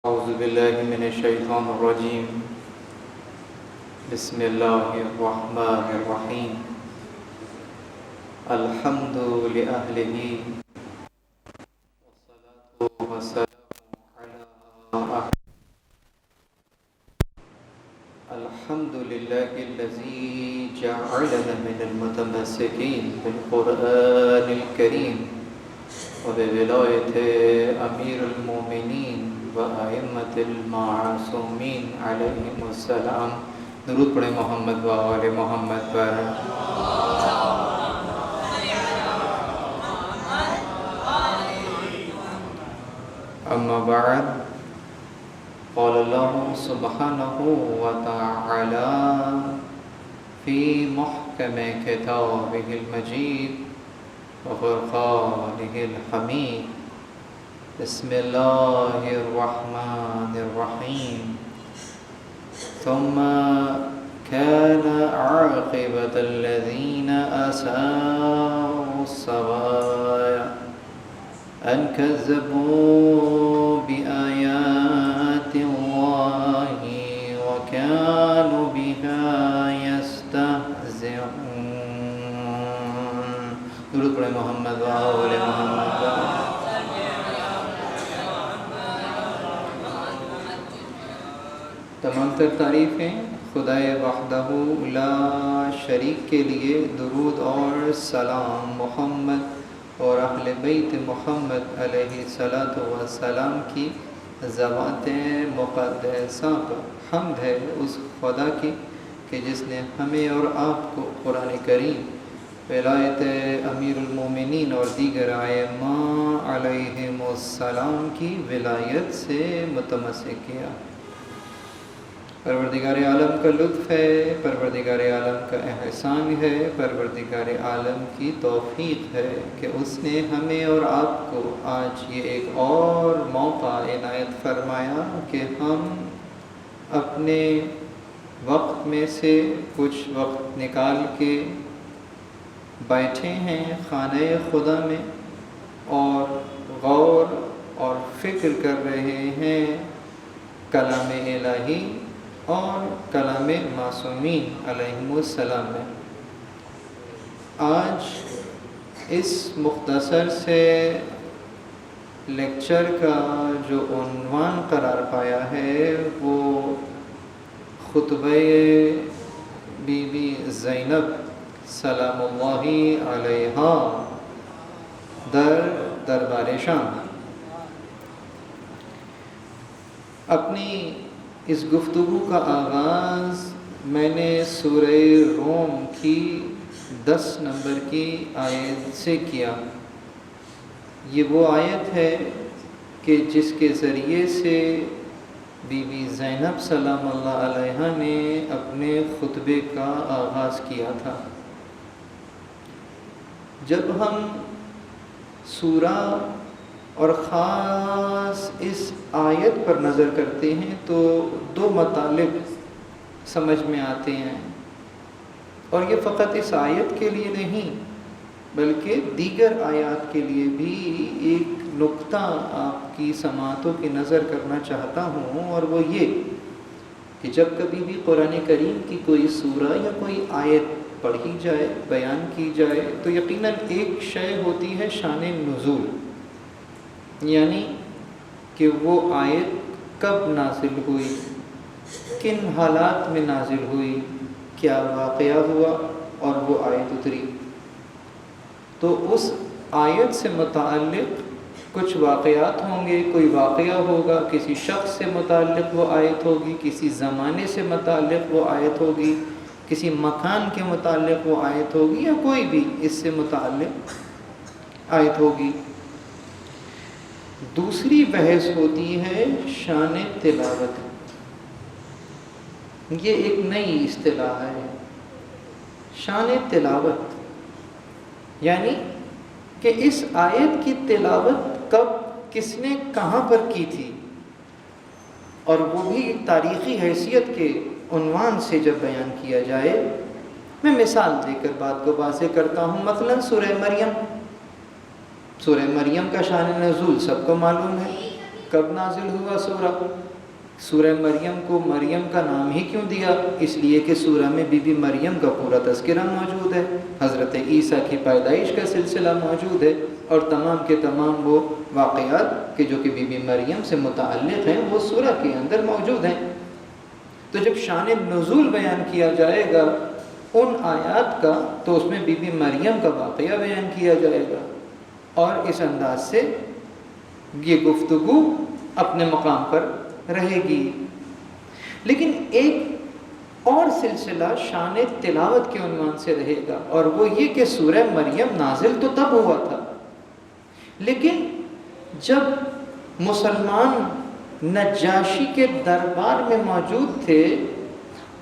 أعوذ بالله من الشيطان الرجيم. بسم الله الرحمن الرحيم. الحمد لأهله والصلاة والسلام على الحمد لله الذي جعلنا من المتمسكين بالقرآن الكريم وبولاية أمير المؤمنين وأئمة المعصومين عليهم السلام. درود پڑھیں محمد و آل محمد پر. أما بعد، قال الله سبحانه وتعالى في محكم كتابه المجيد وفرقانه الحميد. بسم الله الرحمن الرحيم. ثم كان عاقبة الذين أساءوا السوء أن كذبوا بآيات الله وكانوا بها يستهزئون. درود پڑھیں محمد و آل محمد. تمام تر تعریفیں خدائے وحدہ لا شریک کے لیے. درود اور سلام محمد اور اہل بیت محمد علیہ الصلاۃ والسلام کی ذوات مقدسہ پر حمد ہے اس خدا کی کہ جس نے ہمیں اور آپ کو قرآن کریم، ولایت امیر المومنین اور دیگر ائمہ علیہم السلام کی ولایت سے متمسک کیا. پروردگار عالم کا لطف ہے، پروردگار عالم کا احسان ہے، پروردگار عالم کی توفیق ہے کہ اس نے ہمیں اور آپ کو آج یہ ایک اور موقع عنایت فرمایا کہ ہم اپنے وقت میں سے کچھ وقت نکال کے بیٹھے ہیں خانہ خدا میں اور غور اور فکر کر رہے ہیں کلام الہی اور کلام معصومین علیہم السلام میں. آج اس مختصر سے لیکچر کا جو عنوان قرار پایا ہے وہ خطبہ بی بی زینب سلام اللہ علیہا دربار شام. اپنی اس گفتگو کا آغاز میں نے سورہ روم کی 10 نمبر کی آیت سے کیا. یہ وہ آیت ہے کہ جس کے ذریعے سے بی بی زینب سلام اللہ علیہا نے اپنے خطبے کا آغاز کیا تھا. جب ہم سورہ اور خاص اس آیت پر نظر کرتے ہیں تو 2 مطالب سمجھ میں آتے ہیں، اور یہ فقط اس آیت کے لیے نہیں بلکہ دیگر آیات کے لیے بھی ایک نقطہ آپ کی سماعتوں کی نظر کرنا چاہتا ہوں، اور وہ یہ کہ جب کبھی بھی قرآن کریم کی کوئی سورہ یا کوئی آیت پڑھی جائے، بیان کی جائے، تو یقیناً ایک شے ہوتی ہے شان نزول، یعنی کہ وہ آیت کب نازل ہوئی، کن حالات میں نازل ہوئی، کیا واقعہ ہوا اور وہ آیت اتری. تو اس آیت سے متعلق کچھ واقعات ہوں گے، کوئی واقعہ ہوگا، کسی شخص سے متعلق وہ آیت ہوگی، کسی زمانے سے متعلق وہ آیت ہوگی، کسی مکان کے متعلق وہ آیت ہوگی، یا کوئی بھی اس سے متعلق آیت ہوگی. دوسری بحث ہوتی ہے شان تلاوت. یہ ایک نئی اصطلاح ہے، شان تلاوت، یعنی کہ اس آیت کی تلاوت کب، کس نے، کہاں پر کی تھی، اور وہ بھی تاریخی حیثیت کے عنوان سے جب بیان کیا جائے. میں مثال دے کر بات کو واضح کرتا ہوں. مثلا سورہ مریم کا شان نزول سب کو معلوم ہے. کب نازل ہوا سورہ مریم کو مریم کا نام ہی کیوں دیا؟ اس لیے کہ سورہ میں بی بی مریم کا پورا تذکرہ موجود ہے، حضرت عیسیٰ کی پیدائش کا سلسلہ موجود ہے، اور تمام کے تمام وہ واقعات کہ جو کہ بی بی مریم سے متعلق ہیں وہ سورہ کے اندر موجود ہیں۔ تو جب شان نزول بیان کیا جائے گا ان آیات کا تو اس میں بی بی مریم کا واقعہ بیان کیا جائے گا، اور اس انداز سے یہ گفتگو اپنے مقام پر رہے گی۔ لیکن ایک اور سلسلہ شان تلاوت کے عنوان سے رہے گا، اور وہ یہ کہ سورہ مریم نازل تو تب ہوا تھا، لیکن جب مسلمان نجاشی کے دربار میں موجود تھے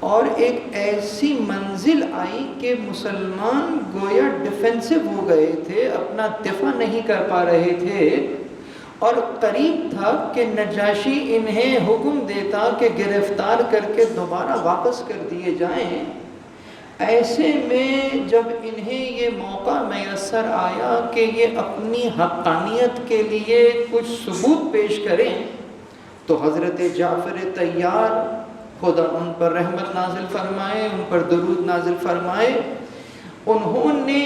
اور ایک ایسی منزل آئی کہ مسلمان گویا ڈیفینسو ہو گئے تھے، اپنا دفاع نہیں کر پا رہے تھے، اور قریب تھا کہ نجاشی انہیں حکم دیتا کہ گرفتار کر کے دوبارہ واپس کر دیے جائیں، ایسے میں جب انہیں یہ موقع میسر آیا کہ یہ اپنی حقانیت کے لیے کچھ ثبوت پیش کریں، تو حضرت جعفر طیار خدا ان پر رحمت نازل فرمائے، ان پر درود نازل فرمائے، انہوں نے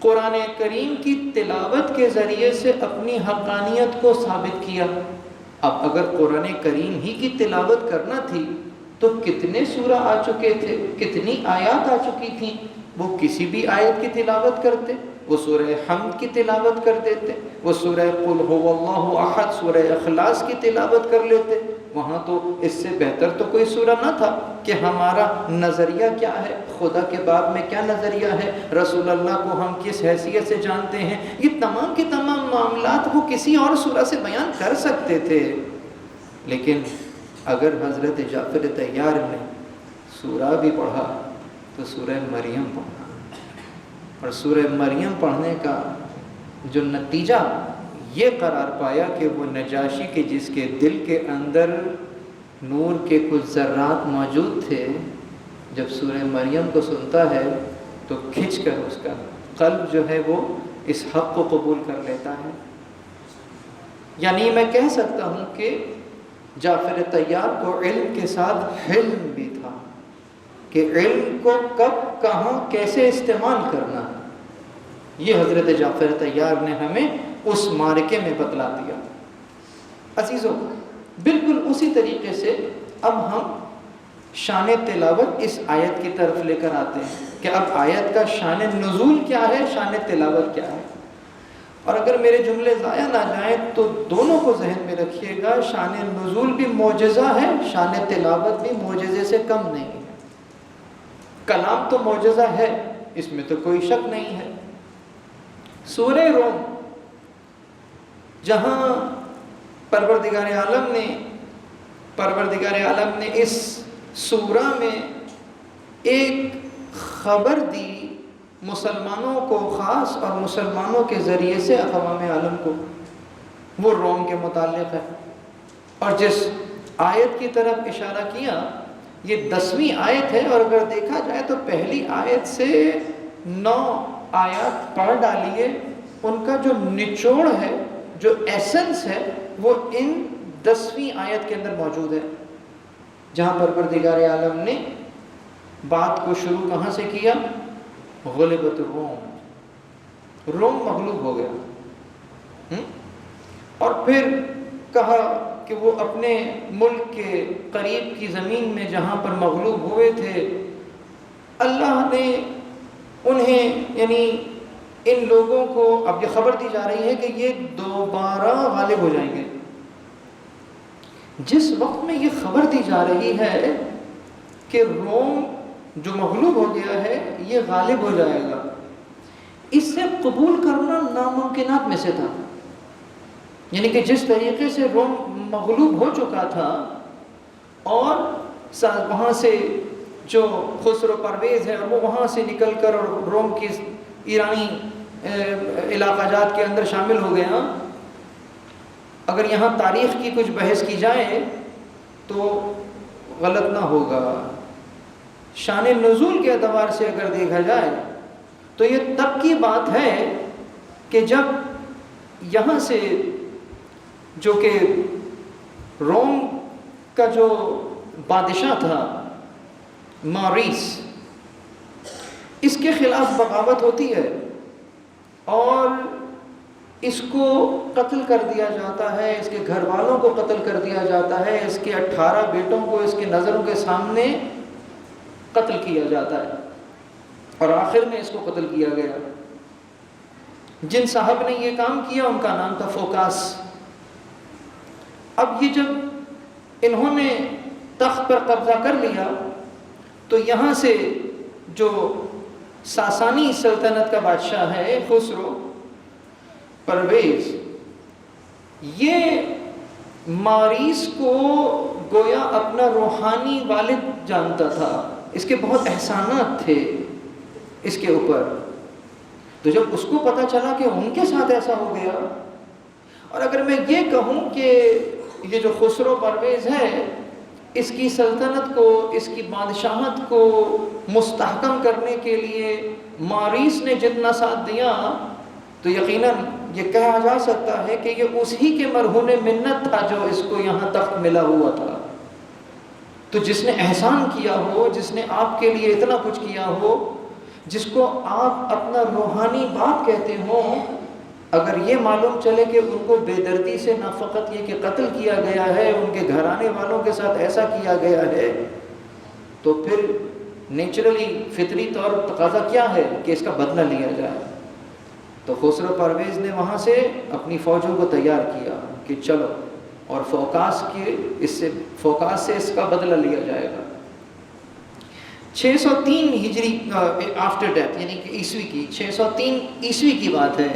قرآن کریم کی تلاوت کے ذریعے سے اپنی حقانیت کو ثابت کیا۔ اب اگر قرآن کریم ہی کی تلاوت کرنا تھی تو کتنے سورہ آ چکے تھے، کتنی آیات آ چکی تھیں، وہ کسی بھی آیت کی تلاوت کرتے، وہ سورہ حمد کی تلاوت کر دیتے، وہ سورہ قل هو اللہ احد، سورہ اخلاص کی تلاوت کر لیتے۔ وہاں تو اس سے بہتر تو کوئی سورہ نہ تھا کہ ہمارا نظریہ کیا ہے، خدا کے باب میں کیا نظریہ ہے، رسول اللہ کو ہم کس حیثیت سے جانتے ہیں، یہ تمام کے تمام معاملات وہ کسی اور سورہ سے بیان کر سکتے تھے۔ لیکن اگر حضرت جعفر طیار نے سورہ بھی پڑھا تو سورہ مریم پڑھا، اور سورہ مریم پڑھنے کا جو نتیجہ یہ قرار پایا کہ وہ نجاشی کے جس کے دل کے اندر نور کے کچھ ذرات موجود تھے، جب سورہ مریم کو سنتا ہے تو کھنچ کر اس کا قلب جو ہے وہ اس حق کو قبول کر لیتا ہے۔ یعنی میں کہہ سکتا ہوں کہ جعفر طیار کو علم کے ساتھ حلم بھی تھا کہ علم کو کب کہاں کیسے استعمال کرنا ہے۔ یہ حضرت جعفر طیار نے ہمیں اس معرکے میں بتلا دیا۔ عزیزوں، بالکل اسی طریقے سے اب ہم شان تلاوت اس آیت کی طرف لے کر آتے ہیں کہ اب آیت کا شان نزول کیا ہے، شان تلاوت کیا ہے۔ اور اگر میرے جملے ضائع نہ جائیں تو دونوں کو ذہن میں رکھیے گا، شان نزول بھی معجزہ ہے، شان تلاوت بھی معجزے سے کم نہیں ہے۔ کلام تو معجزہ ہے، اس میں تو کوئی شک نہیں ہے۔ سورہ روم، جہاں پروردگار عالم نے اس سورہ میں ایک خبر دی مسلمانوں کو خاص اور مسلمانوں کے ذریعے سے اقوام عالم کو، وہ روم کے متعلق ہے۔ اور جس آیت کی طرف اشارہ کیا یہ 10ویں آیت ہے، اور اگر دیکھا جائے تو پہلی آیت سے 9 آیات پڑھ ڈالیے، ان کا جو نچوڑ ہے، جو ایسنس ہے، وہ ان 10ویں آیت کے اندر موجود ہے، جہاں پروردگار عالم نے بات کو شروع کہاں سے کیا؟ غلبت الروم، روم مغلوب ہو گیا، اور پھر کہا کہ وہ اپنے ملک کے قریب کی زمین میں جہاں پر مغلوب ہوئے تھے، اللہ نے انہیں، یعنی ان لوگوں کو اب یہ خبر دی جا رہی ہے کہ یہ دوبارہ غالب ہو جائیں گے۔ جس وقت میں یہ خبر دی جا رہی ہے کہ روم جو مغلوب ہو گیا ہے یہ غالب ہو جائے گا، اس سے قبول کرنا ناممکنات میں سے تھا۔ یعنی کہ جس طریقے سے روم مغلوب ہو چکا تھا، اور وہاں سے جو خسرو پرویز ہے وہ وہاں سے نکل کر اور روم کی ایرانی علاقہ جات کے اندر شامل ہو گیا، اگر یہاں تاریخ کی کچھ بحث کی جائے تو غلط نہ ہوگا۔ شان نزول کے اعتبار سے اگر دیکھا جائے تو یہ تب کی بات ہے کہ جب یہاں سے جو کہ روم کا جو بادشاہ تھا ماریس، اس کے خلاف بغاوت ہوتی ہے اور اس کو قتل کر دیا جاتا ہے، اس کے گھر والوں کو قتل کر دیا جاتا ہے، اس کے 18 بیٹوں کو اس کی نظروں کے سامنے قتل کیا جاتا ہے، اور آخر میں اس کو قتل کیا گیا۔ جن صاحب نے یہ کام کیا ان کا نام تھا فوکاس۔ اب یہ جب انہوں نے تخت پر قبضہ کر لیا تو یہاں سے جو ساسانی سلطنت کا بادشاہ ہے خسرو پرویز، یہ ماریس کو گویا اپنا روحانی والد جانتا تھا، اس کے بہت احسانات تھے اس کے اوپر۔ تو جب اس کو پتہ چلا کہ ان کے ساتھ ایسا ہو گیا، اور اگر میں یہ کہوں کہ یہ جو خسرو پرویز ہے، اس کی سلطنت کو، اس کی بادشاہت کو مستحکم کرنے کے لیے ماریس نے جتنا ساتھ دیا، تو یقیناً یہ کہا جا سکتا ہے کہ یہ اسی کے مرہون منت تھا جو اس کو یہاں تخت ملا ہوا تھا۔ تو جس نے احسان کیا ہو، جس نے آپ کے لیے اتنا کچھ کیا ہو، جس کو آپ اپنا روحانی باپ کہتے ہوں، اگر یہ معلوم چلے کہ ان کو بے دردی سے نہ فقط یہ کہ قتل کیا گیا ہے، ان کے گھرانے والوں کے ساتھ ایسا کیا گیا ہے، تو پھر نیچرلی فطری طور تقاضا کیا ہے کہ اس کا بدلہ لیا جائے۔ تو خسرو پرویز نے وہاں سے اپنی فوجوں کو تیار کیا کہ چلو، اور فوکاس سے اس کا بدلہ لیا جائے گا۔ 603 ہجری آفٹر ڈیتھ، یعنی کہ عیسوی کی 603 عیسوی کی بات ہے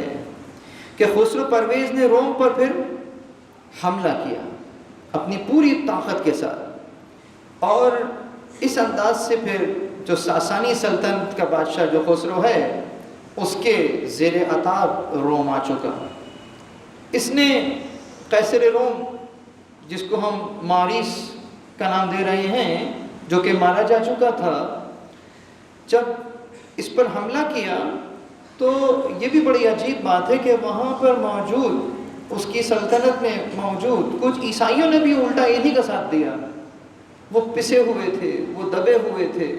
کہ خسرو پرویز نے روم پر پھر حملہ کیا اپنی پوری طاقت کے ساتھ، اور اس انداز سے پھر جو ساسانی سلطنت کا بادشاہ جو خسرو ہے، اس کے زیر عتاب روم آ چکا۔ اس نے قیصر روم، جس کو ہم ماریس کا نام دے رہے ہیں، جو کہ مارا جا چکا تھا، جب اس پر حملہ کیا تو یہ بھی بڑی عجیب بات ہے کہ وہاں پر موجود، اس کی سلطنت میں موجود کچھ عیسائیوں نے بھی الٹا انہی کا ساتھ دیا۔ وہ پسے ہوئے تھے، وہ دبے ہوئے تھے،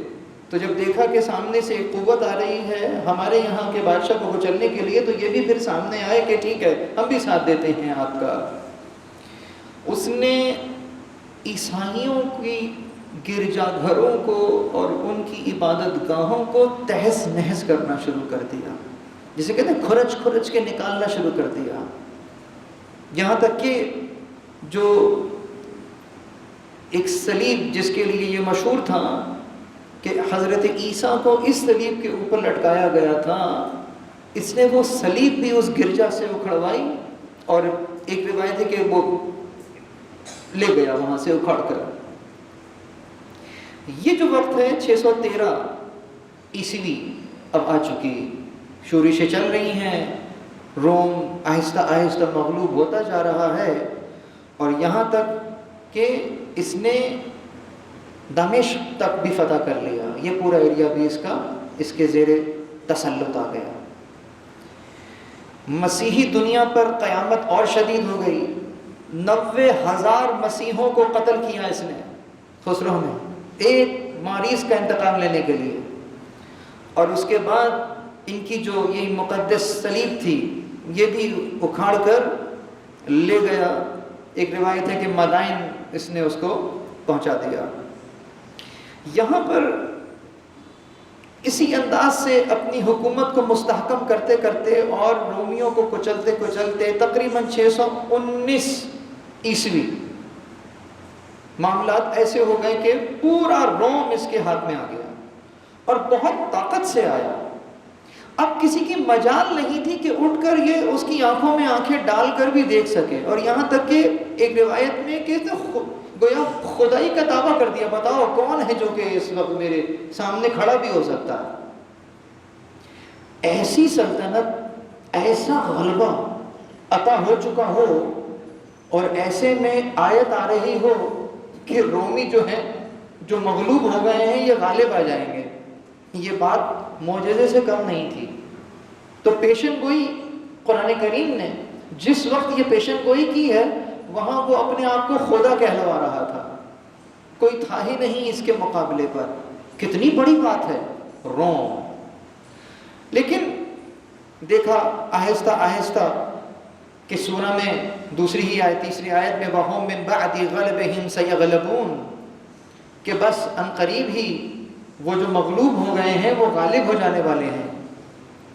تو جب دیکھا کہ سامنے سے ایک قوت آ رہی ہے ہمارے یہاں کے بادشاہ کو کچلنے کے لیے، تو یہ بھی پھر سامنے آئے کہ ٹھیک ہے، ہم بھی ساتھ دیتے ہیں آپ کا۔ اس نے عیسائیوں کی گرجا گھروں کو اور ان کی عبادت گاہوں کو تہس نہس کرنا شروع کر دیا، جسے کہتے ہیں کھرچ کھرچ کے نکالنا شروع کر دیا، یہاں تک کہ جو ایک صلیب جس کے لیے یہ مشہور تھا کہ حضرت عیسیٰ کو اس صلیب کے اوپر لٹکایا گیا تھا، اس نے وہ صلیب بھی اس گرجا سے اکھڑوائی، اور ایک روایت ہے کہ وہ لے گیا وہاں سے اکھاڑ کر۔ یہ جو وقت ہے 613 عیسوی اب آ چکی، شورشیں چل رہی ہیں، روم آہستہ آہستہ مغلوب ہوتا جا رہا ہے، اور یہاں تک کہ اس نے دمشق تک بھی فتح کر لیا، یہ پورا ایریا بھی اس کے زیر تسلط آ گیا۔ مسیحی دنیا پر قیامت اور شدید ہو گئی، 90,000 مسیحوں کو قتل کیا اس نے، خسرو نے، ایک ماریس کا انتقام لینے کے لیے، اور اس کے بعد ان کی جو یہ مقدس صلیب تھی یہ بھی اکھاڑ کر لے گیا۔ ایک روایت ہے کہ مدائن اس نے اس کو پہنچا دیا۔ یہاں پر اسی انداز سے اپنی حکومت کو مستحکم کرتے کرتے اور رومیوں کو کچلتے کچلتے تقریباً 619 عیسوی معاملات ایسے ہو گئے کہ پورا روم اس کے ہاتھ میں آ گیا، اور بہت طاقت سے آیا۔ اب کسی کی مجال نہیں تھی کہ اٹھ کر یہ اس کی آنکھوں میں آنکھیں ڈال کر بھی دیکھ سکے، اور یہاں تک کہ ایک روایت میں کہ گویا خدائی کا دعویٰ کر دیا، بتاؤ کون ہے جو کہ اس وقت میرے سامنے کھڑا بھی ہو سکتا ہے۔ ایسی سلطنت، ایسا غلبہ عطا ہو چکا ہو، اور ایسے میں آیت آ رہی ہو کہ رومی جو ہیں، جو مغلوب ہو گئے ہیں، یہ غالب آ جائیں گے، یہ بات معجزے سے کم نہیں تھی۔ تو پیشن گوئی قرآن کریم نے جس وقت یہ پیشن گوئی کی ہے، وہاں وہ اپنے آپ کو خدا کہلوا رہا تھا، کوئی تھا ہی نہیں اس کے مقابلے پر. کتنی بڑی بات ہے روم. لیکن دیکھا آہستہ آہستہ کہ سورہ میں دوسری ہی آیت، تیسری آیت میں وَهُمْ مِنْ بَعْدِ غَلَبِهِمْ سَيَغْلَبُونَ، کہ بس عنقریب ہی وہ جو مغلوب ہو گئے ہیں وہ غالب ہو جانے والے ہیں.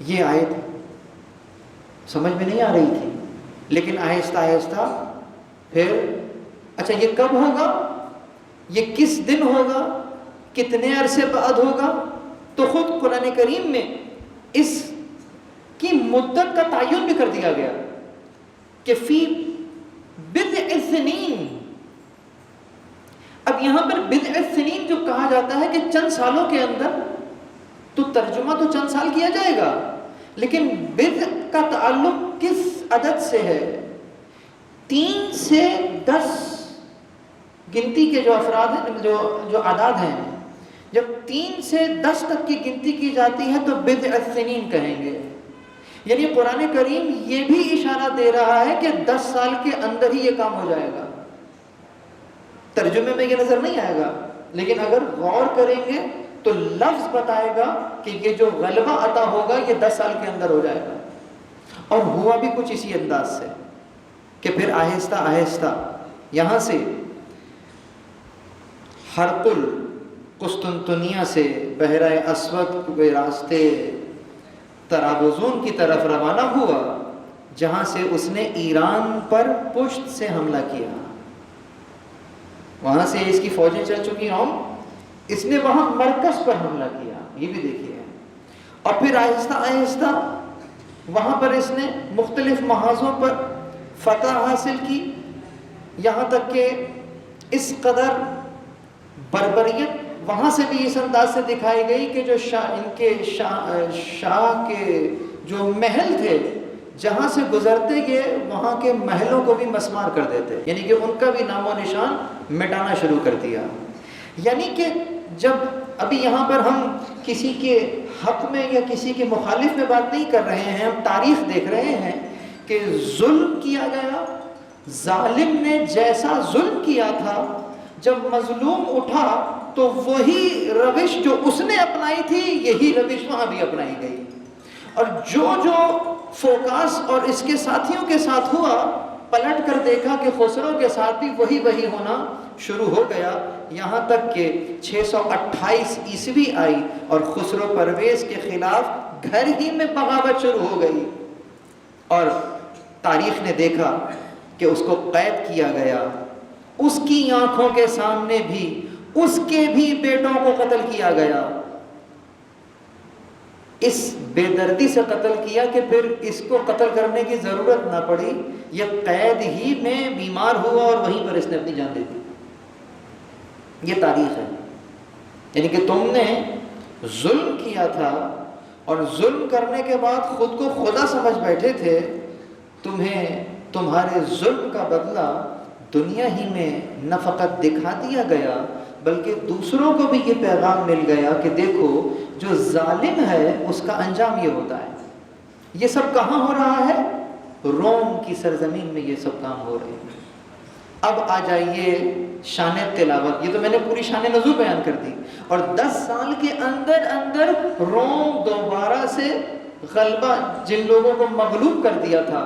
یہ آیت سمجھ میں نہیں آ رہی تھی، لیکن آہستہ آہستہ پھر اچھا یہ کب ہوگا، یہ کس دن ہوگا، کتنے عرصے بعد ہوگا، تو خود قرآن کریم میں اس کی مدت کا تعین بھی کر دیا گیا کہ فی بضع سنین. اب یہاں پر بضع سنین جو کہا جاتا ہے کہ چند سالوں کے اندر، تو ترجمہ تو چند سال کیا جائے گا، لیکن بضع کا تعلق کس عدد سے ہے؟ 3 سے 10 گنتی کے جو افراد ہیں، جو اعداد ہیں، جب 3 سے 10 تک کی گنتی کی جاتی ہے تو بضع سنین کہیں گے. یعنی قرآن کریم یہ بھی اشارہ دے رہا ہے کہ 10 سال کے اندر ہی یہ کام ہو جائے گا. ترجمے میں یہ نظر نہیں آئے گا، لیکن اگر غور کریں گے تو لفظ بتائے گا کہ یہ جو غلبہ عطا ہوگا یہ 10 سال کے اندر ہو جائے گا. اور ہوا بھی کچھ اسی انداز سے کہ پھر آہستہ آہستہ یہاں سے ہرقل قسطنطنیہ سے بحیرہ اسود کے راستے طرابزون کی طرف روانہ ہوا، جہاں سے اس نے ایران پر پشت سے حملہ کیا. وہاں سے اس کی فوجیں چل چکی ہوں، اس نے وہاں مرکز پر حملہ کیا. یہ بھی دیکھیے. اور پھر آہستہ آہستہ وہاں پر اس نے مختلف محاذوں پر فتح حاصل کی، یہاں تک کہ اس قدر بربریت وہاں سے بھی اس انداز سے دکھائی گئی کہ جو شاہ کے جو محل تھے جہاں سے گزرتے یہ وہاں کے محلوں کو بھی مسمار کر دیتے، یعنی کہ ان کا بھی نام و نشان مٹانا شروع کر دیا. یعنی کہ جب ابھی یہاں پر ہم کسی کے حق میں یا کسی کے مخالف میں بات نہیں کر رہے ہیں، ہم تاریخ دیکھ رہے ہیں کہ ظلم کیا گیا. ظالم نے جیسا ظلم کیا تھا، جب مظلوم اٹھا تو وہی روش جو اس نے اپنائی تھی یہی روش وہاں بھی اپنائی گئی. اور جو فوکاس اور اس کے ساتھیوں کے ساتھ ہوا، پلٹ کر دیکھا کہ خسرو کے ساتھ بھی وہی ہونا شروع ہو گیا. یہاں تک کہ 628 عیسوی آئی اور خسرو پرویز کے خلاف گھر ہی میں بغاوت شروع ہو گئی. اور تاریخ نے دیکھا کہ اس کو قید کیا گیا، اس کی آنکھوں کے سامنے بھی اس کے بھی بیٹوں کو قتل کیا گیا. اس بے دردی سے قتل کیا کہ پھر اس کو قتل کرنے کی ضرورت نہ پڑی، یہ قید ہی میں بیمار ہوا اور وہیں پر اس نے اپنی جان دے دی. یہ تاریخ ہے. یعنی کہ تم نے ظلم کیا تھا اور ظلم کرنے کے بعد خود کو خدا سمجھ بیٹھے تھے، تمہیں تمہارے ظلم کا بدلہ دنیا ہی میں نہ فقط دکھا دیا گیا بلکہ دوسروں کو بھی یہ پیغام مل گیا کہ دیکھو جو ظالم ہے اس کا انجام یہ ہوتا ہے. یہ سب کہاں ہو رہا ہے؟ روم کی سرزمین میں یہ سب کام ہو رہے ہیں. اب آ جائیے شان تلاوت. یہ تو میں نے پوری شان نزول بیان کر دی. اور 10 سال کے اندر روم دوبارہ سے غلبہ، جن لوگوں کو مغلوب کر دیا تھا،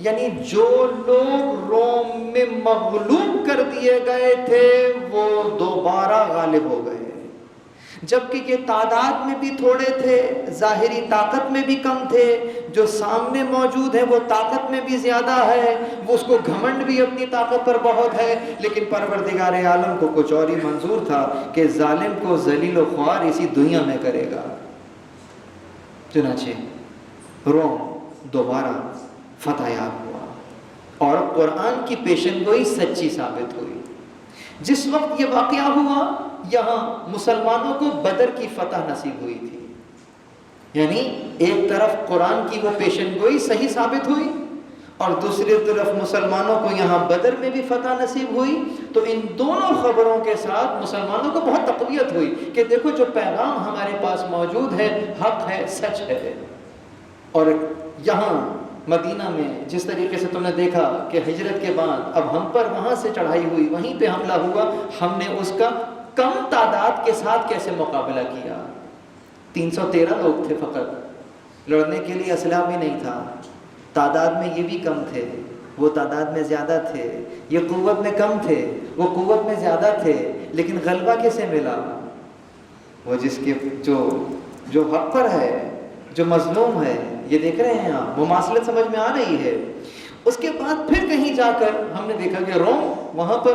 یعنی جو لوگ روم میں مغلوب کر دیے گئے تھے وہ دوبارہ غالب ہو گئے. جبکہ یہ تعداد میں بھی تھوڑے تھے، ظاہری طاقت میں بھی کم تھے، جو سامنے موجود ہے وہ طاقت میں بھی زیادہ ہے، وہ اس کو گھمنڈ بھی اپنی طاقت پر بہت ہے، لیکن پروردگار عالم کو کچھ اور ہی منظور تھا کہ ظالم کو ذلیل و خوار اسی دنیا میں کرے گا. چنانچہ روم دوبارہ فتح یاب ہوا اور قرآن کی پیشن گوئی سچی ثابت ہوئی. جس وقت یہ واقعہ ہوا یہاں مسلمانوں کو بدر کی فتح نصیب ہوئی تھی. یعنی ایک طرف قرآن کی وہ پیشن گوئی صحیح ثابت ہوئی اور دوسری طرف مسلمانوں کو یہاں بدر میں بھی فتح نصیب ہوئی. تو ان دونوں خبروں کے ساتھ مسلمانوں کو بہت تقویت ہوئی کہ دیکھو جو پیغام ہمارے پاس موجود ہے حق ہے، سچ ہے. اور یہاں مدینہ میں جس طریقے سے تم نے دیکھا کہ ہجرت کے بعد اب ہم پر وہاں سے چڑھائی ہوئی، وہیں پہ حملہ ہوا، ہم نے اس کا کم تعداد کے ساتھ کیسے مقابلہ کیا؟ 313 لوگ تھے فقط، لڑنے کے لیے اسلحہ بھی نہیں تھا، تعداد میں یہ بھی کم تھے، وہ تعداد میں زیادہ تھے، یہ قوت میں کم تھے، وہ قوت میں زیادہ تھے، لیکن غلبہ کیسے ملا؟ وہ جس کے جو حق پر ہے، جو مظلوم ہے، یہ دیکھ رہے ہیں آپ، مماثلت سمجھ میں آ رہی ہے۔ اس کے بعد پھر کہیں جا کر ہم نے دیکھا کہ روم وہاں پر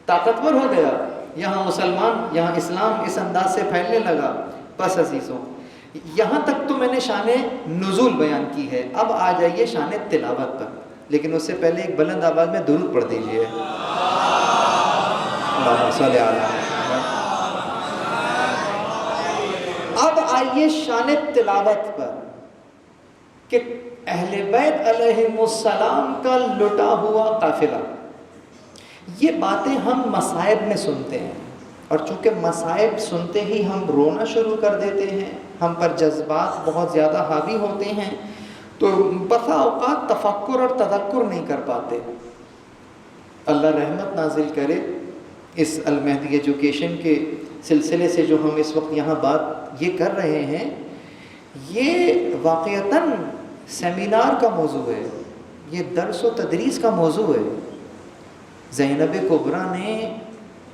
طاقتور ہو گیا، یہاں مسلمان، یہاں اسلام اس انداز سے پھیلنے لگا۔ بس عزیزوں، یہاں تک تو میں نے شان نزول بیان کی ہے، اب آ جائیے شان تلاوت پر، لیکن اس سے پہلے ایک بلند آواز میں درود پڑھ دیجئے۔ اللہم صلی علی محمد۔ اب آئیے شان تلاوت پر کہ اہل بیت علیہم السلام کا لٹا ہوا قافلہ، یہ باتیں ہم مصائب میں سنتے ہیں، اور چونکہ مصائب سنتے ہی ہم رونا شروع کر دیتے ہیں، ہم پر جذبات بہت زیادہ حاوی ہوتے ہیں، تو بسا اوقات تفکر اور تذکر نہیں کر پاتے۔ اللہ رحمت نازل کرے، اس المہدی ایجوکیشن کے سلسلے سے جو ہم اس وقت یہاں بات یہ کر رہے ہیں، یہ واقعتاً سیمینار کا موضوع ہے، یہ درس و تدریس کا موضوع ہے۔ زینب کبریٰ نے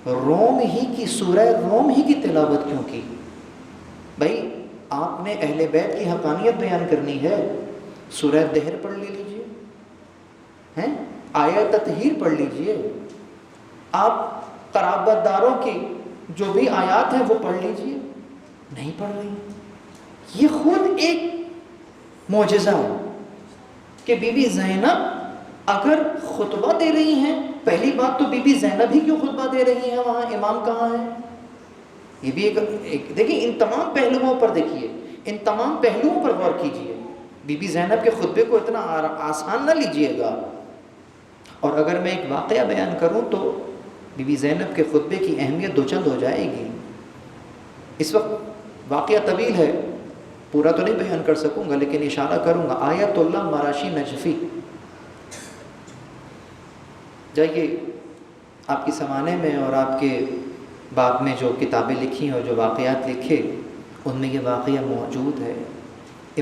روم ہی کی سورہ روم ہی کی تلاوت کیوں کی؟ بھائی آپ نے اہل بیت کی حقانیت بیان کرنی ہے، سورہ دہر پڑھ لیجئے، ہیں آیت تطہیر پڑھ لیجئے، آپ قرابت داروں کی جو بھی آیات ہیں وہ پڑھ لیجئے، نہیں پڑھ رہی۔ یہ خود ایک معجزہ ہے کہ بی بی زینب اگر خطبہ دے رہی ہیں، پہلی بات تو بی بی زینب ہی کیوں خطبہ دے رہی ہیں، وہاں امام کہاں ہے؟ یہ بھی ایک دیکھیں، ان تمام پہلوؤں پر دیکھیے، ان تمام پہلوؤں پر غور کیجیے۔ بی بی زینب کے خطبے کو اتنا آسان نہ لیجئے گا۔ اور اگر میں ایک واقعہ بیان کروں تو بی بی زینب کے خطبے کی اہمیت دو چند ہو جائے گی۔ اس وقت واقعہ طویل ہے، پورا تو نہیں بیان کر سکوں گا، لیکن اشارہ کروں گا۔ آیت اللہ مراشی نجفی، جائیے آپ کی زمانے میں اور آپ کے باپ میں جو کتابیں لکھی ہیں اور جو واقعات لکھے، ان میں یہ واقعہ موجود ہے۔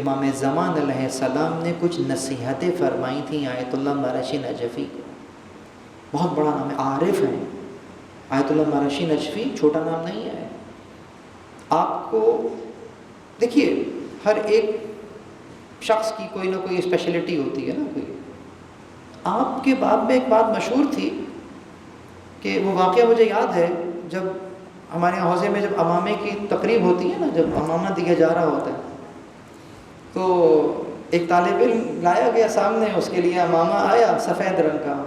امام زمان علیہ السلام نے کچھ نصیحتیں فرمائی تھیں آیت اللہ مراشی نجفی کو، بہت بڑا نام ہے، عارف ہیں۔ آیت اللہ مراشی نجفی چھوٹا نام نہیں ہے۔ آپ کو دیکھیے، ہر ایک شخص کی کوئی نہ کوئی اسپیشلٹی ہوتی ہے نا، کوئی۔ آپ کے باب میں ایک بات مشہور تھی کہ وہ واقعہ مجھے یاد ہے، جب ہمارے یہاں حوضے میں جب امامے کی تقریب ہوتی ہے نا، جب امامہ دیا جا رہا ہوتا ہے، تو ایک طالب علم لایا گیا سامنے، اس کے لیے امامہ آیا سفید رنگ کا،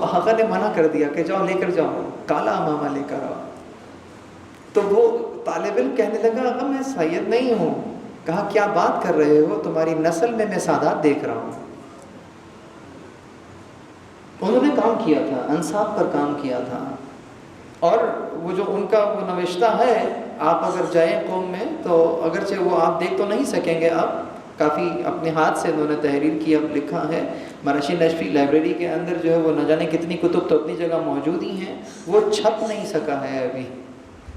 آقا نے منع کر دیا کہ جاؤ لے کر جاؤ، کالا امامہ لے کر آؤ۔ تو وہ طالب علم کہنے لگا آقا میں سید نہیں ہوں۔ کہا کیا بات کر رہے ہو، تمہاری نسل میں سادات دیکھ رہا ہوں۔ انہوں نے کام کیا تھا، انصاف پر کام کیا تھا، اور وہ جو ان کا وہ نوشتہ ہے، آپ اگر جائیں قوم میں تو اگرچہ وہ آپ دیکھ تو نہیں سکیں گے، آپ کافی اپنے ہاتھ سے انہوں نے تحریر کی، اب لکھا ہے مراشی نجفی لائبریری کے اندر جو ہے وہ نہ جانے کتنی کتب تو اپنی جگہ موجود ہی ہیں، وہ چھپ نہیں سکا ہے ابھی،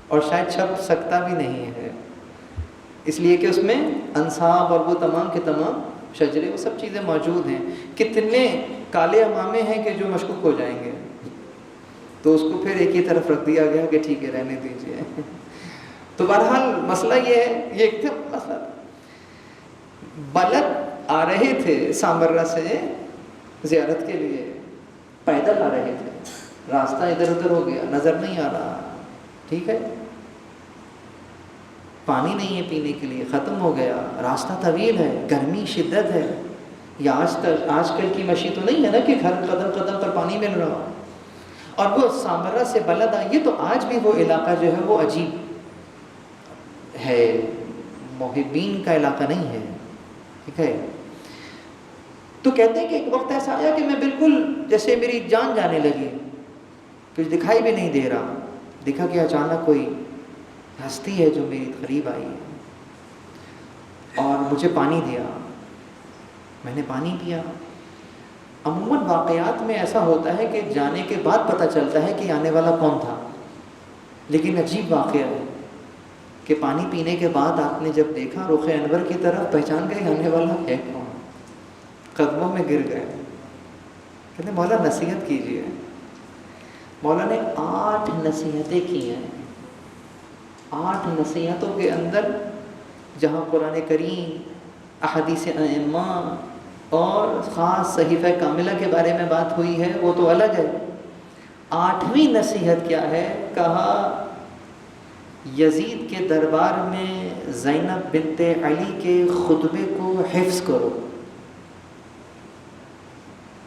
اور شاید چھپ سکتا بھی نہیں ہے، اس لیے کہ اس میں انصاب اور وہ تمام کے تمام شجرے وہ سب چیزیں موجود ہیں۔ کتنے کالے امامے ہیں کہ جو مشکوک ہو جائیں گے، تو اس کو پھر ایک ہی طرف رکھ دیا گیا کہ ٹھیک ہے رہنے دیجیے۔ تو بہرحال مسئلہ یہ ہے، یہ ایک مسئلہ بلد آ رہے تھے سامرہ سے زیارت کے لیے، پیدل آ رہے تھے، راستہ ادھر ادھر ہو گیا، نظر نہیں آ رہا، ٹھیک ہے، پانی نہیں ہے پینے کے لیے، ختم ہو گیا، راستہ طویل ہے، گرمی شدت ہے، یا آج کل کی مشی تو نہیں ہے نا کہ ہر قدم قدم پر پانی مل رہا، اور وہ سامرہ سے بلد آئیے، تو آج بھی وہ علاقہ جو ہے وہ عجیب ہے، محبین کا علاقہ نہیں ہے، ٹھیک ہے۔ تو کہتے ہیں کہ ایک وقت ایسا آیا کہ میں بالکل جیسے میری جان جانے لگی، کچھ دکھائی بھی نہیں دے رہا، دیکھا کہ اچانک کوئی ہستی ہے جو میری قریب آئی اور مجھے پانی دیا، میں نے پانی پیا۔ عموماً واقعات میں ایسا ہوتا ہے کہ جانے کے بعد پتہ چلتا ہے کہ آنے والا کون تھا، لیکن عجیب واقعہ ہے کہ پانی پینے کے بعد آپ نے جب دیکھا رخ انور کی طرف، پہچان گئے آنے والا ہے کون، قدموں میں گر گئے۔ کہتے مولا نصیحت کیجیے۔ مولا نے 8 نصیحتیں کی ہیں۔ 8 نصیحتوں کے اندر جہاں قرآن کریم، احادیث ائمہ اور خاص صحیفہ کاملہ کے بارے میں بات ہوئی ہے وہ تو الگ ہے۔ 8ویں نصیحت کیا ہے؟ کہا یزید کے دربار میں زینب بنت علی کے خطبے کو حفظ کرو۔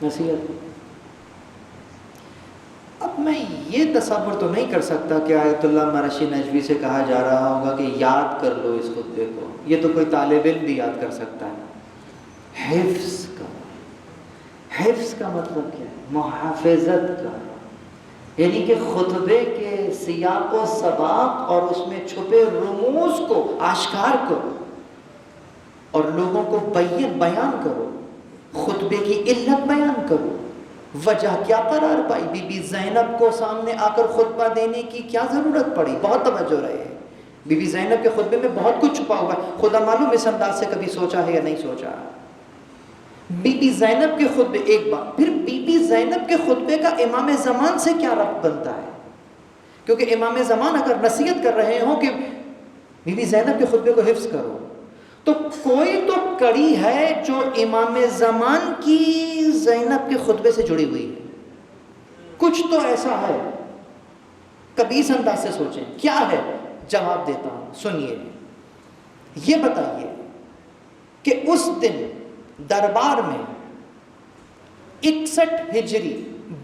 نصیحت۔ اب میں یہ تصور تو نہیں کر سکتا کہ آیت اللہ مرشی نجوی سے کہا جا رہا ہوگا کہ یاد کر لو اس خطبے کو، یہ تو کوئی طالب علم بھی یاد کر سکتا ہے۔ حفظ کا، حفظ کا مطلب کیا ہے؟ محافظت کا، یعنی کہ خطبے کے سیاق و سباق اور اس میں چھپے رموز کو آشکار کرو اور لوگوں کو بیان کرو، خطبے کی علت بیان کرو، وجہ کیا قرار پائی، بی بی زینب کو سامنے آ کر خطبہ دینے کی کیا ضرورت پڑی۔ بہت توجہ رہے، بی بی زینب کے خطبے میں بہت کچھ چھپا ہوا ہے، خدا معلوم اس انداز سے کبھی سوچا ہے یا نہیں سوچا۔ بی بی زینب کے خطبے ایک بات، پھر بی بی زینب کے خطبے کا امام زمان سے کیا ربط بنتا ہے؟ کیونکہ امام زمان اگر نصیحت کر رہے ہوں کہ بی بی زینب کے خطبے کو حفظ کرو، تو کوئی تو کڑی ہے جو امام زمان کی زینب کے خطبے سے جڑی ہوئی ہے، کچھ تو ایسا ہے، کبھی اس انداز سے سوچیں کیا ہے۔ جواب دیتا ہوں، سنیے، یہ بتائیے کہ اس دن دربار میں 61 ہجری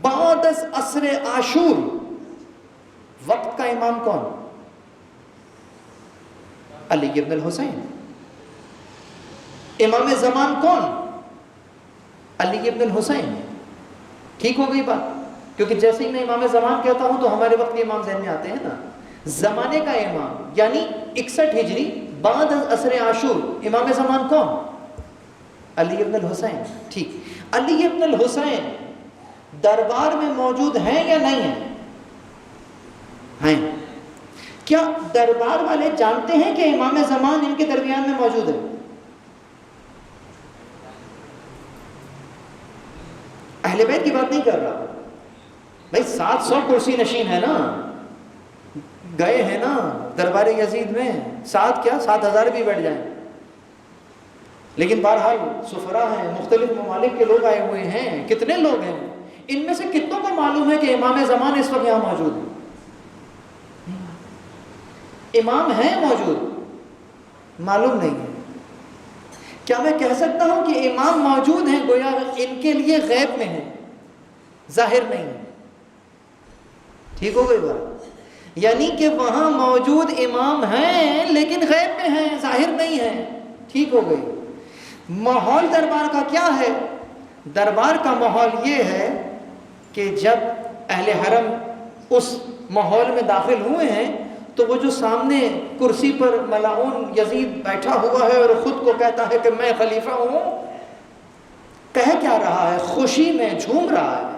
بعد از عصر عاشور وقت کا امام کون؟ علی ابن الحسین۔ امام زمان کون؟ علی ابن الحسین۔ ٹھیک ہو گئی بات؟ کیونکہ جیسے ہی میں امام زمان کہتا ہوں تو ہمارے وقت کے امام ذہن میں آتے ہیں نا۔ زمانے کا امام یعنی 61 ہجری بعد از عصر عاشور، امام زمان کون؟ علی ابن الحسین۔ ٹھیک، علی ابن الحسین دربار میں موجود ہیں یا نہیں ہیں؟ ہیں۔ کیا دربار والے جانتے ہیں کہ امام زمان ان کے درمیان میں موجود ہے؟ اہل بیت کی بات نہیں کر رہا بھائی، 700 کرسی نشین ہے نا، گئے ہیں نا دربار یزید میں، 7 کیا 7000 بھی بیٹھ جائیں، لیکن بہرحال سفرا ہیں، مختلف ممالک کے لوگ آئے ہوئے ہیں، کتنے لوگ ہیں، ان میں سے کتنوں کو معلوم ہے کہ امام زمان اس وقت یہاں موجود ہے؟ امام ہیں موجود، معلوم نہیں ہے۔ کیا میں کہہ سکتا ہوں کہ امام موجود ہیں؟ گویا ان کے لیے غیب میں ہیں، ظاہر نہیں ہے۔ ٹھیک ہو گئی بات؟ یعنی کہ وہاں موجود امام ہیں لیکن غیب میں ہیں، ظاہر نہیں ہیں۔ ٹھیک ہو گئی؟ ماحول دربار کا کیا ہے؟ دربار کا ماحول یہ ہے کہ جب اہل حرم اس ماحول میں داخل ہوئے ہیں تو وہ جو سامنے کرسی پر ملعون یزید بیٹھا ہوا ہے اور خود کو کہتا ہے کہ میں خلیفہ ہوں، کہہ کیا رہا ہے؟ خوشی میں جھوم رہا ہے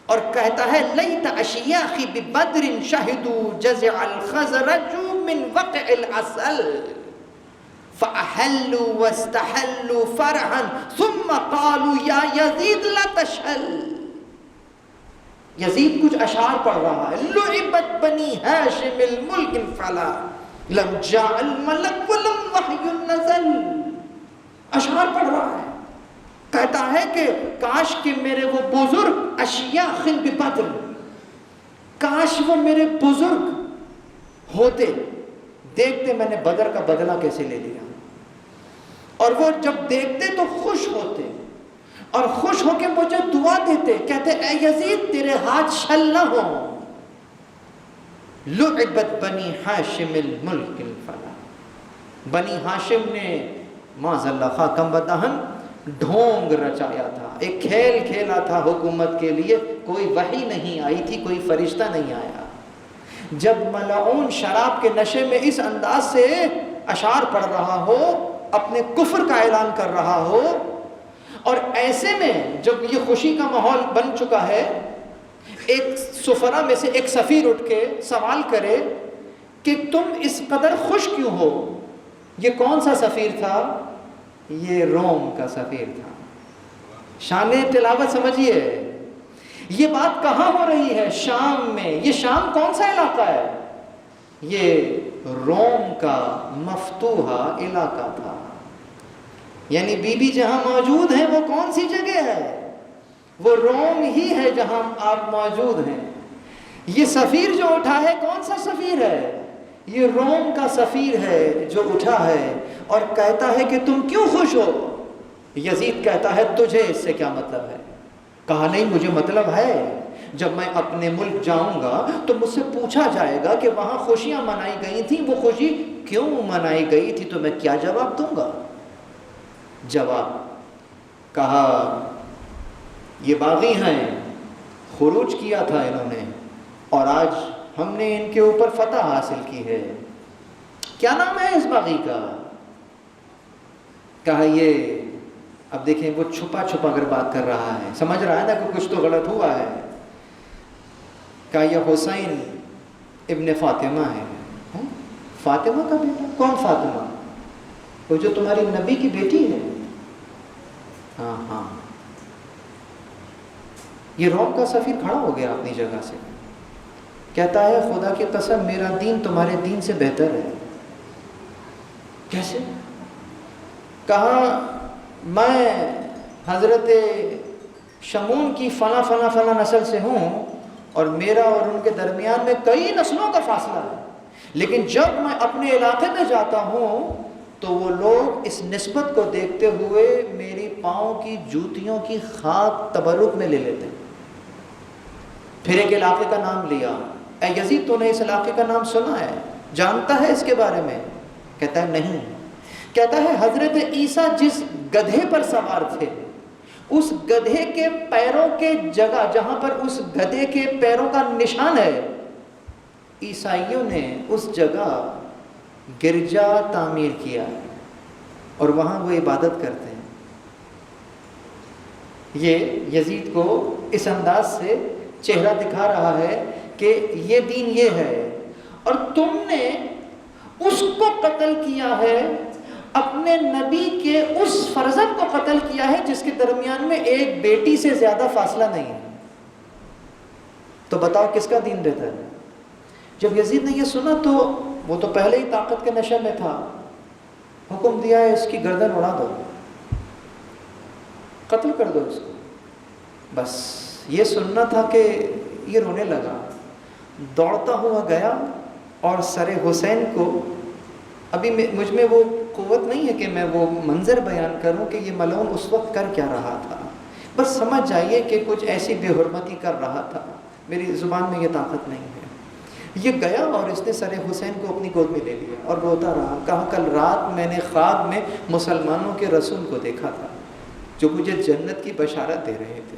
اور کہتا ہے لیت اشیاخی ببدر شہدوا جزع الخزرج من وقع العسل فأحلوا واستحلوا فرحا ثم قالوا یا یزید لا تشہل۔ یزید کچھ اشعار پڑھ رہا ہے، لعبت بنی ہاشم الملک فلا لم جاء الملک ولم وحی نزل۔ اشعار پڑھ رہا ہے، کہتا ہے کہ کاش کہ میرے وہ بزرگ اشیاخ ببدر، کاش وہ میرے بزرگ ہوتے، دیکھتے میں نے بدر کا بدلہ کیسے لے لیا، اور وہ جب دیکھتے تو خوش ہوتے اور خوش ہو کے مجھے دعا دیتے، کہتے اے یزید تیرے ہاتھ شل نہ ہو۔ لعبت بنی ہاشم الملک الفلا، بنی ہاشم نے معاذ اللہ خاکم بدہن ڈھونگ رچایا تھا، ایک کھیل کھیلا تھا حکومت کے لیے، کوئی وحی نہیں آئی تھی، کوئی فرشتہ نہیں آیا۔ جب ملعون شراب کے نشے میں اس انداز سے اشعار پڑھ رہا ہو، اپنے کفر کا اعلان کر رہا ہو، اور ایسے میں جب یہ خوشی کا ماحول بن چکا ہے، ایک سفرا میں سے ایک سفیر اٹھ کے سوال کرے کہ تم اس قدر خوش کیوں ہو؟ یہ کون سا سفیر تھا؟ یہ روم کا سفیر تھا۔ شان تلاوت سمجھیے، یہ بات کہاں ہو رہی ہے؟ شام میں۔ یہ شام کون سا علاقہ ہے؟ یہ روم کا مفتوحہ علاقہ تھا، یعنی بی بی جہاں موجود ہیں وہ کون سی جگہ ہے؟ وہ روم ہی ہے جہاں آپ موجود ہیں۔ یہ سفیر جو اٹھا ہے کون سا سفیر ہے؟ یہ روم کا سفیر ہے جو اٹھا ہے اور کہتا ہے کہ تم کیوں خوش ہو؟ یزید کہتا ہے تجھے اس سے کیا مطلب ہے؟ کہا نہیں، مجھے مطلب ہے، جب میں اپنے ملک جاؤں گا تو مجھ سے پوچھا جائے گا کہ وہاں خوشیاں منائی گئی تھیں، وہ خوشی کیوں منائی گئی تھی، تو میں کیا جواب دوں گا؟ جواب کہا یہ باغی ہیں، خروج کیا تھا انہوں نے اور آج ہم نے ان کے اوپر فتح حاصل کی ہے۔ کیا نام ہے اس باغی کا؟ کہا یہ، اب دیکھیں وہ چھپا چھپا اگر بات کر رہا ہے، سمجھ رہا ہے نا کہ کچھ تو غلط ہوا ہے۔ کہا یہ حسین ابن فاطمہ ہے۔ فاطمہ کا بیٹا؟ کون فاطمہ؟ وہ جو تمہاری نبی کی بیٹی ہے؟ ہاں ہاں۔ یہ روم کا سفیر کھڑا ہو گیا اپنی جگہ سے، کہتا ہے خدا کی قسم میرا دین تمہارے دین سے بہتر ہے۔ کیسے؟ کہا میں حضرت شمون کی فلاں فلاں فلاں نسل سے ہوں اور میرا اور ان کے درمیان میں کئی نسلوں کا فاصلہ ہے، لیکن جب میں اپنے علاقے میں جاتا ہوں تو وہ لوگ اس نسبت کو دیکھتے ہوئے میری پاؤں کی جوتیوں کی خاک تبرک میں لے لیتے ہیں۔ پھر ایک علاقے کا نام لیا، اے یزید تو نے اس علاقے کا نام سنا ہے، جانتا ہے اس کے بارے میں؟ کہتا ہے نہیں۔ کہتا ہے حضرت عیسیٰ جس گدھے پر سوار تھے، اس گدھے کے پیروں کے جگہ جہاں پر اس گدھے کے پیروں کا نشان ہے، عیسائیوں نے اس جگہ گرجا تعمیر کیا اور وہاں وہ عبادت کرتے ہیں۔ یہ یزید کو اس انداز سے چہرہ دکھا رہا ہے کہ یہ دین یہ ہے، اور تم نے اس کو قتل کیا ہے، اپنے نبی کے اس فرزند کو قتل کیا ہے جس کے درمیان میں ایک بیٹی سے زیادہ فاصلہ نہیں ہے۔ تو بتاؤ کس کا دین بہتر ہے؟ جب یزید نے یہ سنا تو وہ تو پہلے ہی طاقت کے نشے میں تھا، حکم دیا ہے اس کی گردن اڑا دو، قتل کر دو اس کو۔ بس یہ سننا تھا کہ یہ رونے لگا، دوڑتا ہوا گیا اور سر حسین کو، ابھی مجھ میں وہ قوت نہیں ہے کہ میں وہ منظر بیان کروں کہ یہ ملعون اس وقت کر کیا رہا تھا، بس سمجھ جائیے کہ کچھ ایسی بے حرمتی کر رہا تھا، میری زبان میں یہ طاقت نہیں ہے۔ یہ گیا اور اس نے سر حسین کو اپنی گود میں لے لیا اور روتا رہا۔ کہا کل رات میں نے خواب میں مسلمانوں کے رسول کو دیکھا تھا جو مجھے جنت کی بشارت دے رہے تھے،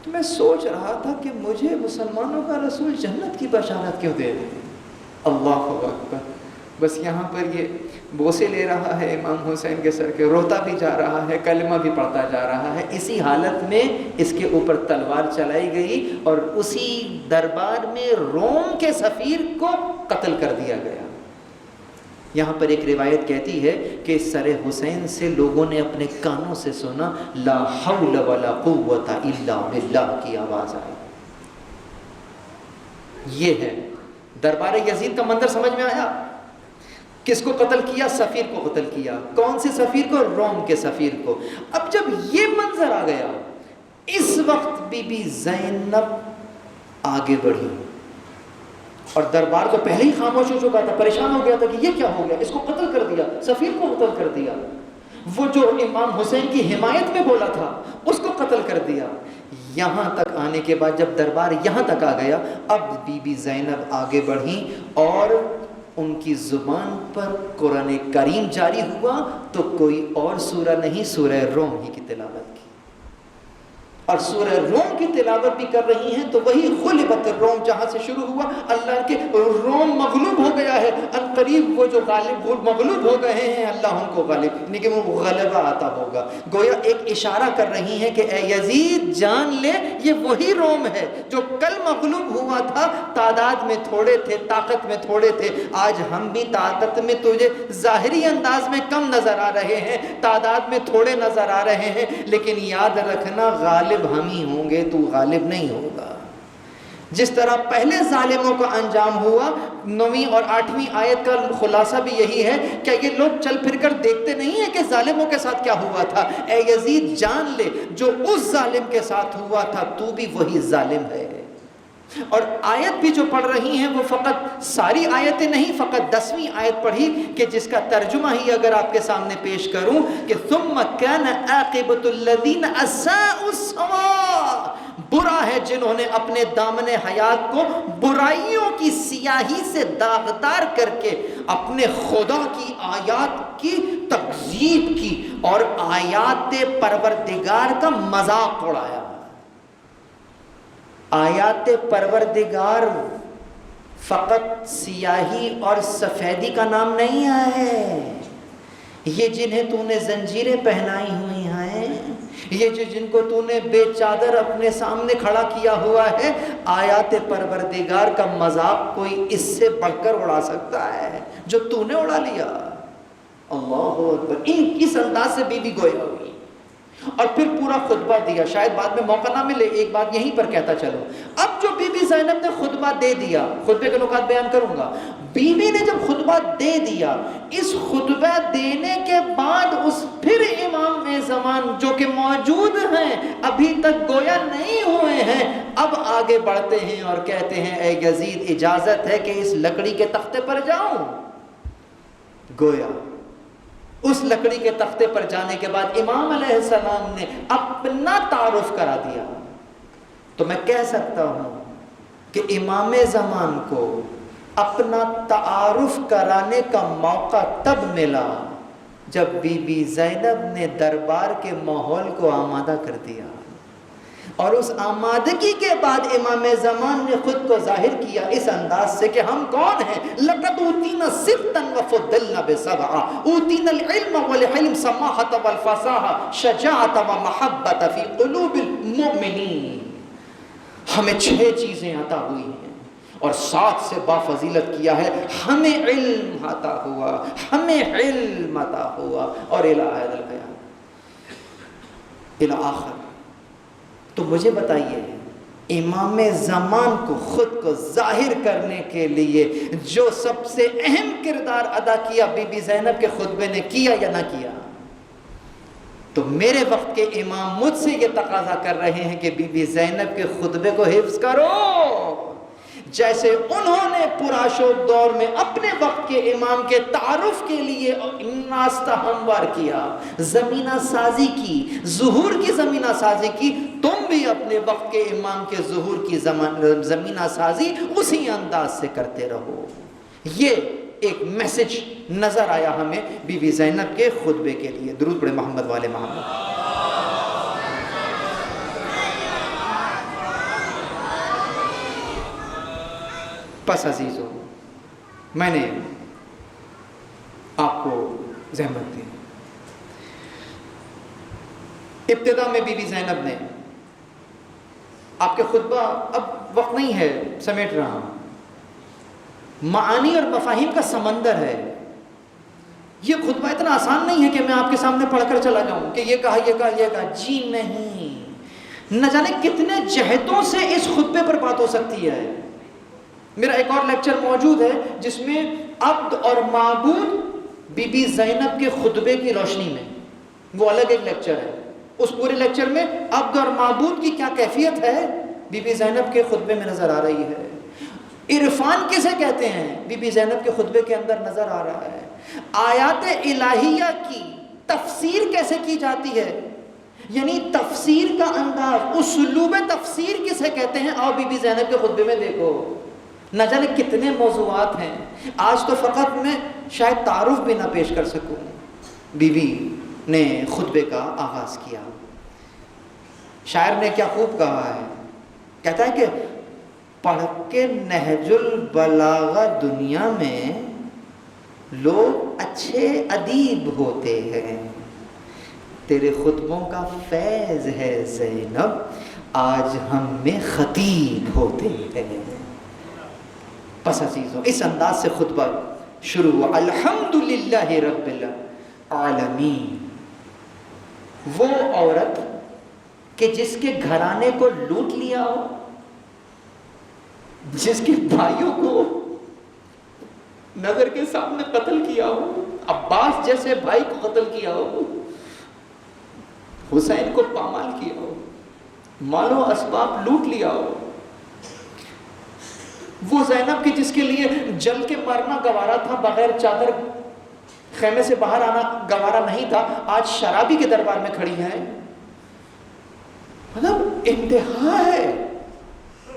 تو میں سوچ رہا تھا کہ مجھے مسلمانوں کا رسول جنت کی بشارت کیوں دے رہے ہیں؟ اللہ اکبر۔ بس یہاں پر یہ بوسے لے رہا ہے امام حسین کے سر کے، روتا بھی جا رہا ہے، کلمہ بھی پڑھتا جا رہا ہے۔ اسی حالت میں اس کے اوپر تلوار چلائی گئی اور اسی دربار میں روم کے سفیر کو قتل کر دیا گیا۔ یہاں پر ایک روایت کہتی ہے کہ سر حسین سے لوگوں نے اپنے کانوں سے سنا لا حول ولا قوت الا باللہ کی آواز آئی۔ یہ ہے دربار یزید کا منظر، سمجھ میں آیا؟ کس کو قتل کیا؟ سفیر کو قتل کیا۔ کون سے سفیر کو؟ روم کے سفیر کو۔ اب جب یہ منظر آ گیا، اس وقت بی بی زینب آگے بڑھی اور دربار تو پہلے ہی خاموش ہو چکا تھا، پریشان ہو گیا تھا کہ یہ کیا ہو گیا، اس کو قتل کر دیا، سفیر کو قتل کر دیا، وہ جو امام حسین کی حمایت میں بولا تھا اس کو قتل کر دیا۔ یہاں تک آنے کے بعد جب دربار یہاں تک آ گیا، اب بی بی زینب آگے بڑھی اور ان کی زبان پر قرآن کریم جاری ہوا تو کوئی اور سورہ نہیں، سورہ روم ہی کی تلاوت کی، اور سورہ روم کی تلاوت بھی کر رہی ہیں تو وہی غلبت الروم جہاں سے شروع ہوا، اللہ کے روم مغلوب ہو گیا ہے، ان قریب وہ جو مغلوب ہو گئے ہیں اللہ ان کو غالب لیکن وہ غلبہ آتا ہوگا. گویا ایک اشارہ کر رہی ہیں کہ اے یزید جان لے یہ وہی روم ہے جو کل مغلوب ہوا تھا. تعداد میں تھوڑے تھے، طاقت میں تھوڑے تھے، آج ہم بھی طاقت میں تجھے ظاہری انداز میں کم نظر آ رہے ہیں، تعداد میں تھوڑے نظر آ رہے ہیں، لیکن یاد رکھنا غالب ہم ہی ہوں گے، تو غالب نہیں ہوگا. جس طرح پہلے ظالموں کا انجام ہوا، 9ویں اور 8ویں آیت کا خلاصہ بھی یہی ہے. کیا یہ لوگ چل پھر کر دیکھتے نہیں ہیں کہ ظالموں کے ساتھ کیا ہوا تھا؟ اے یزید جان لے جو اس ظالم کے ساتھ ہوا تھا تو بھی وہی ظالم ہے. اور آیت بھی جو پڑھ رہی ہیں وہ فقط ساری آیتیں نہیں، فقط 10ویں آیت پڑھی کہ جس کا ترجمہ ہی اگر آپ کے سامنے پیش کروں کہ ثم كان عاقبۃ الذین اساءوا السوء، برا ہے جنہوں نے اپنے دامن حیات کو برائیوں کی سیاہی سے داغدار کر کے اپنے خدا کی آیات کی تکذیب کی اور آیات پروردگار کا مذاق اڑایا. آیات پروردگار فقط سیاہی اور سفیدی کا نام نہیں ہے. یہ جنہیں تو نے زنجیریں پہنائی ہوئی ہیں، یہ جن کو تو نے بے چادر اپنے سامنے کھڑا کیا ہوا ہے، آیات پروردگار کا مذاق کوئی اس سے بڑھ کر اڑا سکتا ہے جو تو نے اڑا لیا؟ اللہ اکبر. اس انداز سے بی بی گویا ہوئی اور پھر پورا خطبہ دیا. شاید بعد میں موقع نہ ملے، ایک بات یہیں پر کہتا چلو. اب جو بی بی زینب نے خطبہ دے دیا، خطبے کے نکات بیان کروں گا. بی بی نے جب خطبہ دے دیا، اس خطبہ دینے کے بعد اس پھر امام زمان جو کہ موجود ہیں ابھی تک گویا نہیں ہوئے ہیں، اب آگے بڑھتے ہیں اور کہتے ہیں اے یزید اجازت ہے کہ اس لکڑی کے تختے پر جاؤں. گویا اس لکڑی کے تختے پر جانے کے بعد امام علیہ السلام نے اپنا تعارف کرا دیا. تو میں کہہ سکتا ہوں کہ امام زمان کو اپنا تعارف کرانے کا موقع تب ملا جب بی بی زینب نے دربار کے ماحول کو آمادہ کر دیا، اور اس آمادگی کے بعد امام زمان نے خود کو ظاہر کیا اس انداز سے کہ ہم کون ہیں. لقد اوتینا ستا وفضلنا بسبعا، اوتینا العلم والحلم سماحة والفصاحة شجاعة ومحبة في قلوب المؤمنین. ہمیں 6 چیزیں عطا ہوئی ہیں اور 7 سے بافضیلت کیا ہے. ہمیں علم عطا ہوا، ہمیں علم عطا ہوا، اور الى آخر. تو مجھے بتائیے امام زمان کو خود کو ظاہر کرنے کے لیے جو سب سے اہم کردار ادا کیا بی بی زینب کے خطبے نے کیا یا نہ کیا؟ تو میرے وقت کے امام مجھ سے یہ تقاضا کر رہے ہیں کہ بی بی زینب کے خطبے کو حفظ کرو، جیسے انہوں نے پرآشوب دور میں اپنے وقت کے امام کے تعارف کے لیے ناستہ ہموار کیا، زمینہ سازی کی، ظہور کی زمینہ سازی کی. تم بھی اپنے وقت کے امام کے ظہور کی زمینہ سازی اسی انداز سے کرتے رہو. یہ ایک میسج نظر آیا ہمیں بی بی زینب کے خطبے کے لیے. درود پڑھے محمد والے محمد. پس عزیزو، میں نے آپ کو زحمت دی. ابتدا میں بی بی زینب نے آپ کے خطبہ، اب وقت نہیں ہے سمیٹ رہا ہوں، معانی اور مفاہیم کا سمندر ہے. یہ خطبہ اتنا آسان نہیں ہے کہ میں آپ کے سامنے پڑھ کر چلا جاؤں کہ یہ کہا یہ کہا یہ کہا. جی نہیں، نہ جانے کتنے جہتوں سے اس خطبے پر بات ہو سکتی ہے. میرا ایک اور لیکچر موجود ہے جس میں عبد اور معبود بی بی زینب کے خطبے کی روشنی میں، وہ الگ ایک لیکچر ہے. اس پورے لیکچر میں عبد اور معبود کی کیا کیفیت ہے بی بی زینب کے خطبے میں نظر آ رہی ہے. عرفان کسے کہتے ہیں بی بی زینب کے خطبے کے اندر نظر آ رہا ہے. آیات الہیہ کی تفسیر کیسے کی جاتی ہے، یعنی تفسیر کا انداز، اسلوب تفسیر کسے کہتے ہیں، آؤ بی بی زینب کے خطبے میں دیکھو. نہ جانے کتنے موضوعات ہیں. آج تو فقط میں شاید تعارف بھی نہ پیش کر سکوں. بی بی نے خطبے کا آغاز کیا. شاعر نے کیا خوب کہا ہے، کہتا ہے کہ پڑھ کے نہج البلاغہ دنیا میں لوگ اچھے ادیب ہوتے ہیں، تیرے خطبوں کا فیض ہے زینب، آج ہم میں خطیب ہوتے ہیں۔ پس عزیزوں اس انداز سے خطبہ شروع ہوا، الحمدللہ رب العالمین۔ وہ عورت کہ جس کے گھرانے کو لوٹ لیا ہو، جس کے بھائیوں کو نظر کے سامنے قتل کیا ہو، عباس جیسے بھائی کو قتل کیا ہو، حسین کو پامال کیا ہو، مال و اسباب لوٹ لیا ہو، وہ زینب کی جس کے لیے جل کے مرنا گوارا تھا، بغیر چادر خیمے سے باہر آنا گوارا نہیں تھا، آج شرابی کے دربار میں کھڑی ہیں۔ مطلب انتہا ہے،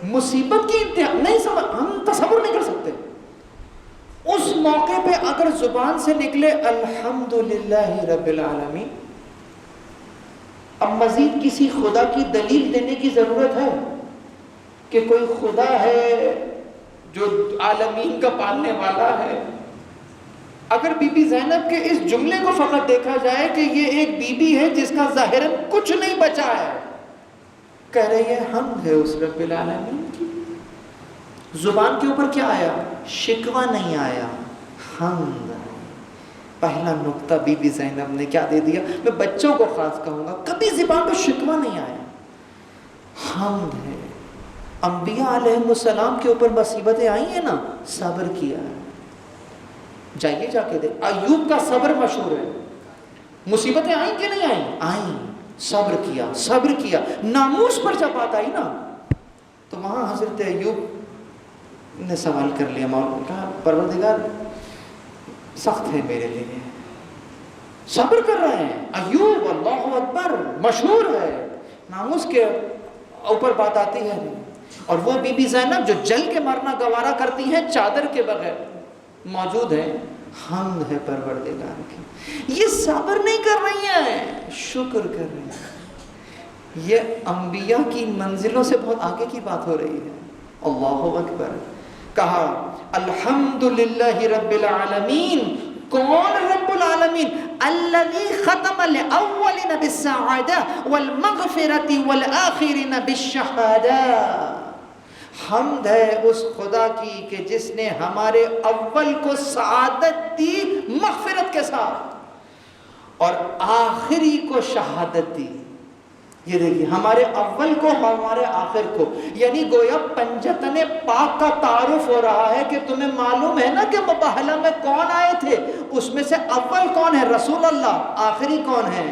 مصیبت کی انتہا، نہیں سمجھ، ہم تصور نہیں کر سکتے۔ اس موقع پہ اگر زبان سے نکلے الحمدللہ رب العالمین، اب مزید کسی خدا کی دلیل دینے کی ضرورت ہے کہ کوئی خدا ہے جو عالمین کا پالنے والا ہے؟ اگر بی بی زینب کے اس جملے کو فقط دیکھا جائے کہ یہ ایک بی بی ہے جس کا ظاہراً کچھ نہیں بچا ہے، کہہ رہی ہے حمد ہے اس رب العالمین کی۔ زبان کے اوپر کیا آیا؟ شکوہ نہیں آیا، حمد۔ پہلا نقطہ بی بی زینب نے کیا دے دیا؟ میں بچوں کو خاص کہوں گا، کبھی زبان پہ شکوہ نہیں آیا، حمد ہے۔ انبیاء علیہ السلام کے اوپر مصیبتیں آئی ہیں نا، صبر کیا ہے۔ جائیے جا کے دے، ایوب کا صبر مشہور ہے۔ مصیبتیں آئیں کہ نہیں آئیں؟ آئیں، صبر کیا، صبر کیا۔ ناموس پر جب بات آئی نا تو وہاں حضرت ایوب نے سوال کر لیا، مولا نے کہا پروردگار سخت ہے میرے لیے، صبر کر رہے ہیں۔ ایوب اللہ اکبر مشہور ہے، ناموس کے اوپر بات آتی ہے، اور وہ بی بی زینب جو جل کے مرنا گوارا کرتی ہیں چادر کے بغیر موجود ہے، حمد ہے پروردگار کی۔ یہ صبر نہیں کر رہی ہیں، شکر کر رہی ہیں۔ یہ انبیاء کی منزلوں سے بہت آگے کی بات ہو رہی ہے۔ اللہ اکبر۔ کہا الحمدللہ رب العالمین۔ کون رب العالمین؟ الذی ختم الاولین بالسعادہ والمغفرۃ والآخرین بالشہادہ۔ حمد ہے اس خدا کی کہ جس نے ہمارے اول کو سعادت دی مغفرت کے ساتھ، اور آخری کو شہادت دی۔ یہ دیکھیے، ہمارے اول کو ہمارے آخر کو، یعنی گویا پنجتن پاک کا تعارف ہو رہا ہے کہ تمہیں معلوم ہے نا کہ مباہلہ میں کون آئے تھے، اس میں سے اول کون ہے؟ رسول اللہ۔ آخری کون ہے؟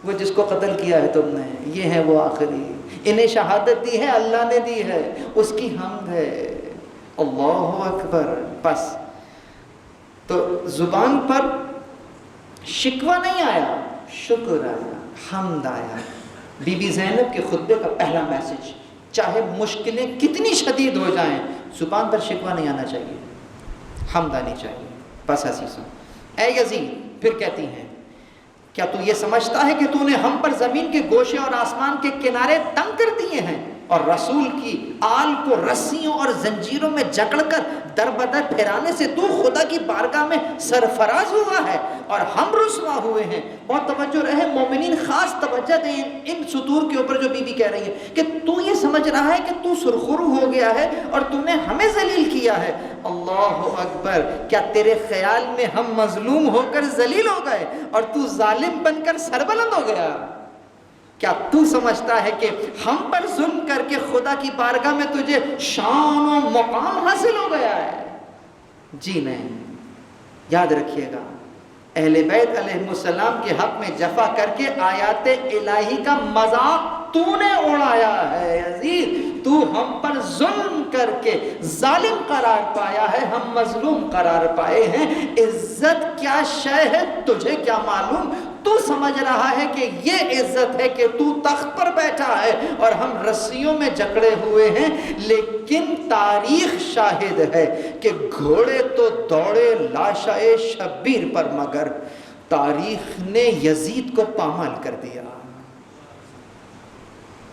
وہ جس کو قتل کیا ہے تم نے، یہ ہے وہ آخری۔ انہیں شہادت دی ہے اللہ نے دی ہے، اس کی حمد ہے۔ اللہ اکبر۔ بس تو زبان پر شکوہ نہیں آیا، شکر آیا، حمد آیا۔ بی بی زینب کے خطبے کا پہلا میسج، چاہے مشکلیں کتنی شدید ہو جائیں، زبان پر شکوہ نہیں آنا چاہیے، حمد آنی چاہیے۔ بس عزیزوں، اے یزید، پھر کہتی ہیں کیا تو یہ سمجھتا ہے کہ تو نے ہم پر زمین کے گوشے اور آسمان کے کنارے تنگ کر دیے ہیں، اور رسول کی آل کو رسیوں اور زنجیروں میں جکڑ کر در بدر پھیرانے سے تو خدا کی بارگاہ میں سرفراز ہوا ہے اور ہم رسوا ہوئے ہیں۔ بہت توجہ رہے مومنین، خاص توجہ دیں ان سطور کے اوپر جو بی بی کہہ رہی ہے کہ تو یہ سمجھ رہا ہے کہ تو سرخرو ہو گیا ہے اور تو نے ہمیں ذلیل کیا ہے۔ اللہ اکبر۔ کیا تیرے خیال میں ہم مظلوم ہو کر ذلیل ہو گئے اور تو ظالم بن کر سربلند ہو گیا؟ کیا تو سمجھتا ہے کہ ہم پر ظلم کر کے خدا کی بارگاہ میں تجھے شان و مقام حاصل ہو گیا ہے؟ جی نہیں۔ یاد رکھیے گا، اہل بیت علیہ السلام کے حق میں جفا کر کے آیات الہی کا مذاق تو نے اڑایا ہے عزیز۔ تو ہم پر ظلم کر کے ظالم قرار پایا ہے، ہم مظلوم قرار پائے ہیں۔ عزت کیا شے ہے تجھے کیا معلوم؟ تو سمجھ رہا ہے کہ یہ عزت ہے کہ تو تخت پر بیٹھا ہے اور ہم رسیوں میں جکڑے ہوئے ہیں، لیکن تاریخ شاہد ہے کہ گھوڑے تو دوڑے لاشائے شبیر پر، مگر تاریخ نے یزید کو پامال کر دیا۔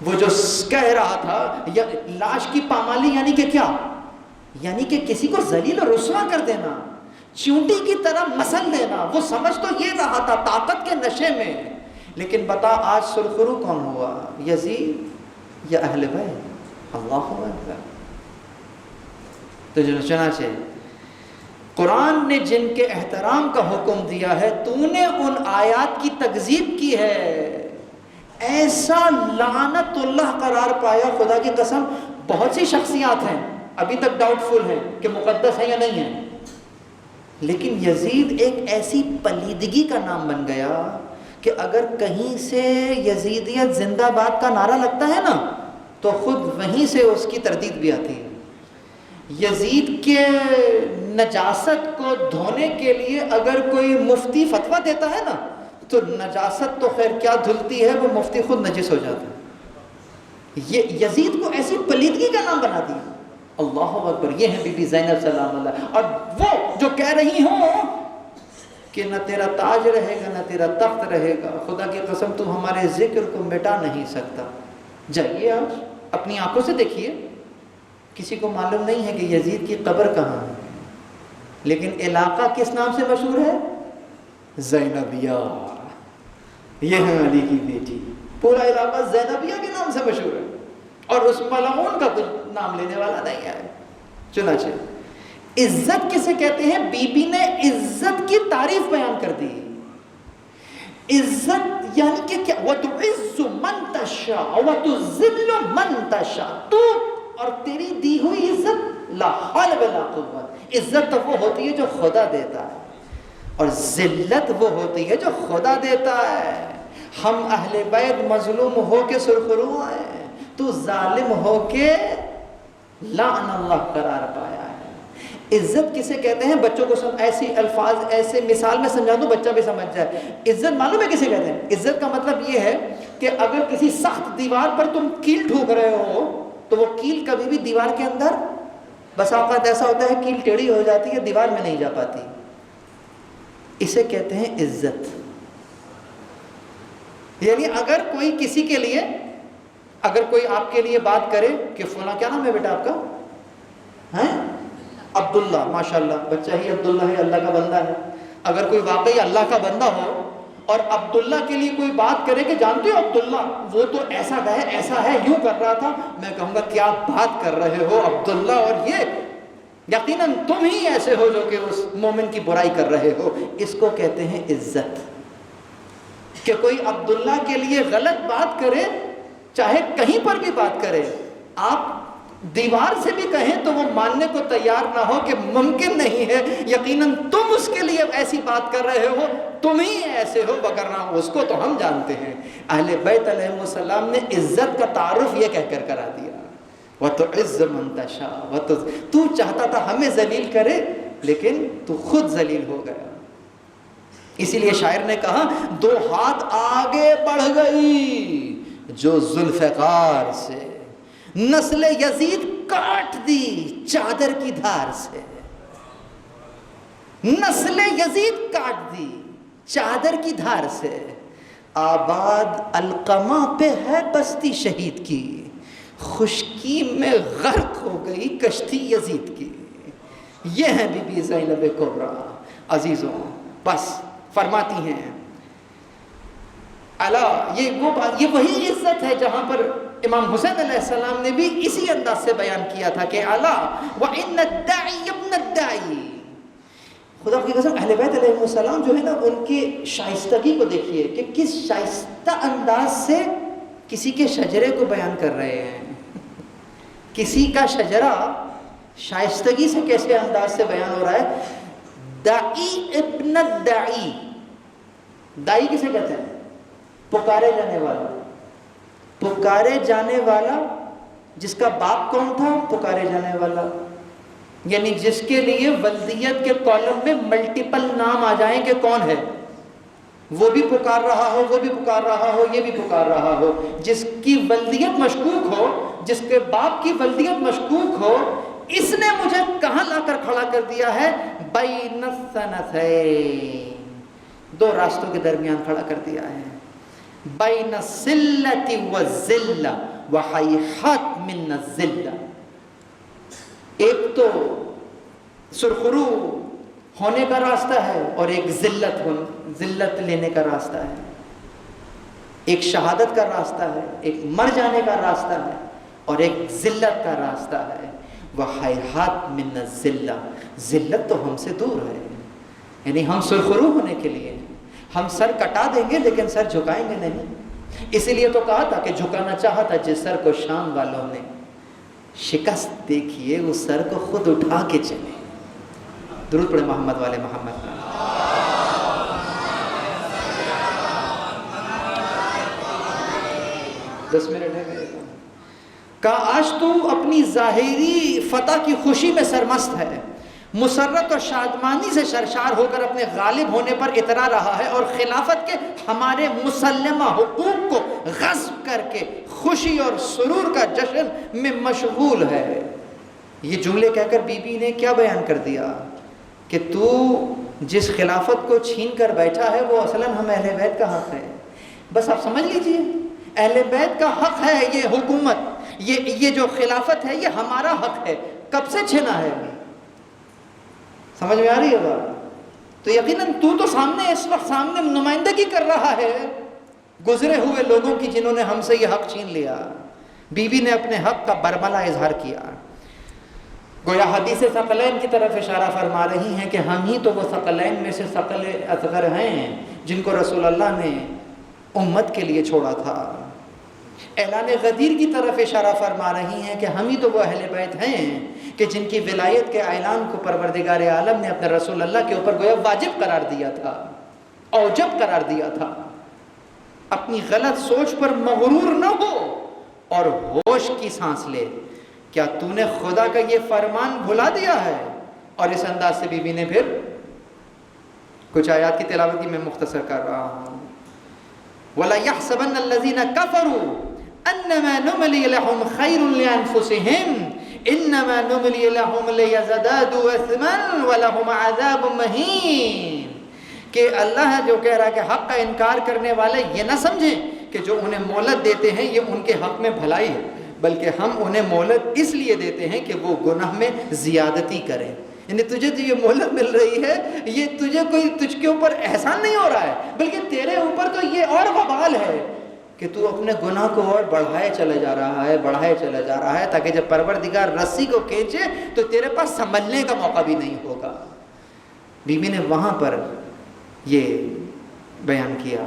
وہ جو کہہ رہا تھا لاش کی پامالی یعنی کہ کیا؟ یعنی کہ کسی کو ذلیل و رسوا کر دینا۔ چونٹی کی طرح مسل دینا. وہ سمجھ تو یہ رہا تھا طاقت کے نشے میں، لیکن بتا آج سرخرو کون ہوا؟ یزید یا اہل بیت؟ اللہ اکبر. تو چنانچہ قرآن نے جن کے احترام کا حکم دیا ہے، تو نے ان آیات کی تکذیب کی ہے، ایسا لعنت اللہ قرار پایا. خدا کی قسم بہت سی شخصیات ہیں ابھی تک ڈاؤٹ فل ہیں کہ مقدس ہیں یا نہیں ہیں، لیکن یزید ایک ایسی پلیدگی کا نام بن گیا کہ اگر کہیں سے یزیدیت زندہ باد کا نعرہ لگتا ہے نا تو خود وہیں سے اس کی تردید بھی آتی ہے. یزید کے نجاست کو دھونے کے لیے اگر کوئی مفتی فتویٰ دیتا ہے نا تو نجاست تو خیر کیا دھلتی ہے، وہ مفتی خود نجس ہو جاتا ہے. یہ یزید کو ایسی پلیدگی کا نام بنا دیا. اللہ اکبر. یہ ہے بی بی زینب سلام اللہ، اور وہ جو کہہ رہی ہوں کہ نہ تیرا تاج رہے گا نہ تیرا تخت رہے گا، خدا کی قسم تو ہمارے ذکر کو مٹا نہیں سکتا. جائیے آج اپنی آنکھوں سے دیکھیے، کسی کو معلوم نہیں ہے کہ یزید کی قبر کہاں ہے، لیکن علاقہ کس نام سے مشہور ہے؟ زینبیہ. یہ ہے علی کی بیٹی. پورا علاقہ زینبیہ کے نام سے مشہور ہے، اور اس ملعون کا کچھ نام لینے والا نہیں ہے. چنانچہ عزت کسے کہتے ہیں؟ بی بی نے عزت کی تعریف بیان کر دی. عزت یعنی کہ کیا؟ وَتُعِزُّ مَن تَشَاءُ وَتُذِلُّ مَن تَشَاءُ. تو اور تیری دی ہوئی عزت لا حول ولا قوت. عزت تو وہ ہوتی ہے جو خدا دیتا ہے، اور ذلت وہ ہوتی ہے جو خدا دیتا ہے. ہم اہل بیت مظلوم ہو کے سرخرو آئے، تو ظالم ہو کے لعن اللہ قرار پایا ہے. عزت کسے کہتے ہیں؟ بچوں کو سب ایسی الفاظ ایسے مثال میں سمجھا دو بچہ بھی سمجھ جائے. عزت معلوم ہے کسے کہتے ہیں؟ عزت کا مطلب یہ ہے کہ اگر کسی سخت دیوار پر تم کیل ٹھوک رہے ہو تو وہ کیل کبھی بھی دیوار کے اندر، بس اوقات ایسا ہوتا ہے کیل ٹیڑھی ہو جاتی ہے، دیوار میں نہیں جا پاتی. اسے کہتے ہیں عزت. یعنی اگر کوئی کسی کے لیے، اگر کوئی آپ کے لیے بات کرے کہ فلاں، کیا نام ہے بیٹا آپ کا؟ ہیں عبداللہ. ماشاءاللہ بچہ ہی عبداللہ ہے، اللہ کا بندہ ہے. اگر کوئی واقعی اللہ کا بندہ ہو اور عبداللہ کے لیے کوئی بات کرے کہ جانتے ہو عبداللہ وہ تو ایسا ہے ایسا ہے، یوں کر رہا تھا، میں کہوں گا کیا بات کر رہے ہو عبداللہ، اور یہ یقیناً تم ہی ایسے ہو جو کہ اس مومن کی برائی کر رہے ہو. اس کو کہتے ہیں عزت. کہ کوئی عبداللہ کے لیے غلط بات کرے، چاہے کہیں پر بھی بات کرے، آپ دیوار سے بھی کہیں تو وہ ماننے کو تیار نہ ہو کہ ممکن نہیں ہے، یقیناً تم اس کے لیے ایسی بات کر رہے ہو، تم ہی ایسے ہو، وگرنہ اس کو تو ہم جانتے ہیں. اہل بیت علیہ السلام نے عزت کا تعارف یہ کہہ کر کرا دیا. وَتُعِزُّ مَن تَشَاءُ. تو چاہتا تھا ہمیں ذلیل کرے، لیکن تو خود ذلیل ہو گیا. اسی لیے شاعر نے کہا 2 ہاتھ آگے بڑھ گئی جو ذوالفقار سے، نسل یزید کاٹ دی چادر کی دھار سے. نسل یزید کاٹ دی چادر کی دھار سے. آباد القمہ پہ ہے بستی شہید کی، خشکی میں غرق ہو گئی کشتی یزید کی. یہ ہے بی بی زینب کبریٰ. عزیزوں بس فرماتی ہیں اللہ، یہ وہی عزت ہے جہاں پر امام حسین علیہ السلام نے بھی اسی انداز سے بیان کیا تھا کہ اللہ وَإِنَّ الدَّاعِيَ ابْنَ الدَّاعِي. خدا کی قسم اہل بیت علیہ السلام جو ہے نا، ان کی شائستگی کو دیکھیے کہ کس شائستہ انداز سے کسی کے شجرے کو بیان کر رہے ہیں. کسی کا شجرہ شائستگی سے کیسے انداز سے بیان ہو رہا ہے. دائی ابن الدائی. دائی کسے کہتے ہیں؟ پکارے جانے والا. پکارے جانے والا جس کا باپ کون تھا؟ پکارے جانے والا. یعنی جس کے لیے ولدیت کے کالم میں ملٹیپل نام آ جائیں کہ کون ہے، وہ بھی پکار رہا ہو، وہ بھی پکار رہا ہو، یہ بھی پکار رہا ہو. جس کی ولدیت مشکوک ہو، جس کے باپ کی ولدیت مشکوک ہو، اس نے مجھے کہاں لا کر کھڑا کر دیا ہے؟ بین الثنتین. 2 راستوں کے درمیان کھڑا کر دیا ہے. بین السلۃ والذلہ وحیحت من الذلہ. ایک تو سرخرو ہونے کا راستہ ہے اور ایک ذلت لینے کا راستہ ہے، ایک شہادت کا راستہ ہے، ایک مر جانے کا راستہ ہے اور ایک ذلت کا راستہ ہے۔ وَحَيْحَاتْ مِنَ الذِّلَّةِ، ذلت تو ہم سے دور ہے، یعنی ہم سرخرو ہونے کے لیے ہم سر کٹا دیں گے لیکن سر جھکائیں گے نہیں۔ اسی لیے تو کہا تھا کہ جھکانا چاہا تھا جس سر کو شام والوں نے شکست دیکھیے اس سر کو خود اٹھا کے چلے۔ درود پڑھے محمد والے محمد کا۔ 10 منٹ ہے میرے کو۔ کہا آج تو اپنی ظاہری فتح کی خوشی میں سرمست ہے، مسرت اور شادمانی سے سرشار ہو کر اپنے غالب ہونے پر اترا رہا ہے اور خلافت کے ہمارے مسلمہ حقوق کو غصب کر کے خوشی اور سرور کا جشن میں مشغول ہے۔ یہ جملے کہہ کر بی بی نے کیا بیان کر دیا کہ تو جس خلافت کو چھین کر بیٹھا ہے وہ اصلاً ہم اہل بیت کا حق ہے۔ بس آپ سمجھ لیجئے، اہل بیت کا حق ہے یہ حکومت، یہ جو خلافت ہے یہ ہمارا حق ہے۔ کب سے چھینا ہے؟ سمجھ میں آ رہی ہے بات؟ تو یقیناً تو سامنے اس وقت سامنے نمائندگی کر رہا ہے گزرے ہوئے لوگوں کی جنہوں نے ہم سے یہ حق چھین لیا۔ بی بی نے اپنے حق کا برملا اظہار کیا، گویا حدیث ثقلین کی طرف اشارہ فرما رہی ہیں کہ ہم ہی تو وہ ثقلین میں سے ثقل اصغر ہیں جن کو رسول اللہ نے امت کے لیے چھوڑا تھا۔ اعلان غدیر کی طرف اشارہ فرما رہی ہیں کہ ہم ہی تو وہ اہل بیت ہیں کہ جن کی ولایت کے اعلان کو پروردگار عالم نے اپنے رسول اللہ کے اوپر گویا واجب قرار دیا تھا، اوجب قرار دیا تھا۔ اپنی غلط سوچ پر مغرور نہ ہو اور ہوش کی سانس لے۔ کیا تو نے خدا کا یہ فرمان بھلا دیا ہے؟ اور اس انداز سے بی بی نے پھر کچھ آیات کی تلاوت کی میں مختصر کر رہا ہوں۔ وَلَا يَحْسَبَنَّ الَّذِينَ كَفَرُوا أَنَّمَا نُمْلِي لَهُمْ خَيْرٌ لِأَنفُسِهِمْ إِنَّمَا نُمْلِي لَهُمْ لِيَزْدَادُوا إِثْمًا وَلَهُمْ عَذَابٌ مَهِينٌ کہ اللہ جو کہہ رہا ہے کہ حق کا انکار کرنے والے یہ نہ سمجھیں کہ جو انہیں مہلت دیتے ہیں یہ ان کے حق میں بھلائی ہے، بلکہ ہم انہیں مہلت اس لیے دیتے ہیں کہ وہ گناہ میں زیادتی کریں۔ یعنی تجھے تو یہ مہلت مل رہی ہے، یہ تجھ کے اوپر احسان نہیں ہو رہا ہے، بلکہ تیرے اوپر تو یہ اور وبال ہے کہ تو اپنے گناہ کو اور بڑھائے چلے جا رہا ہے تاکہ جب پروردگار رسی کو کھینچے تو تیرے پاس سنبھلنے کا موقع بھی نہیں ہوگا۔ بی بی نے وہاں پر یہ بیان کیا،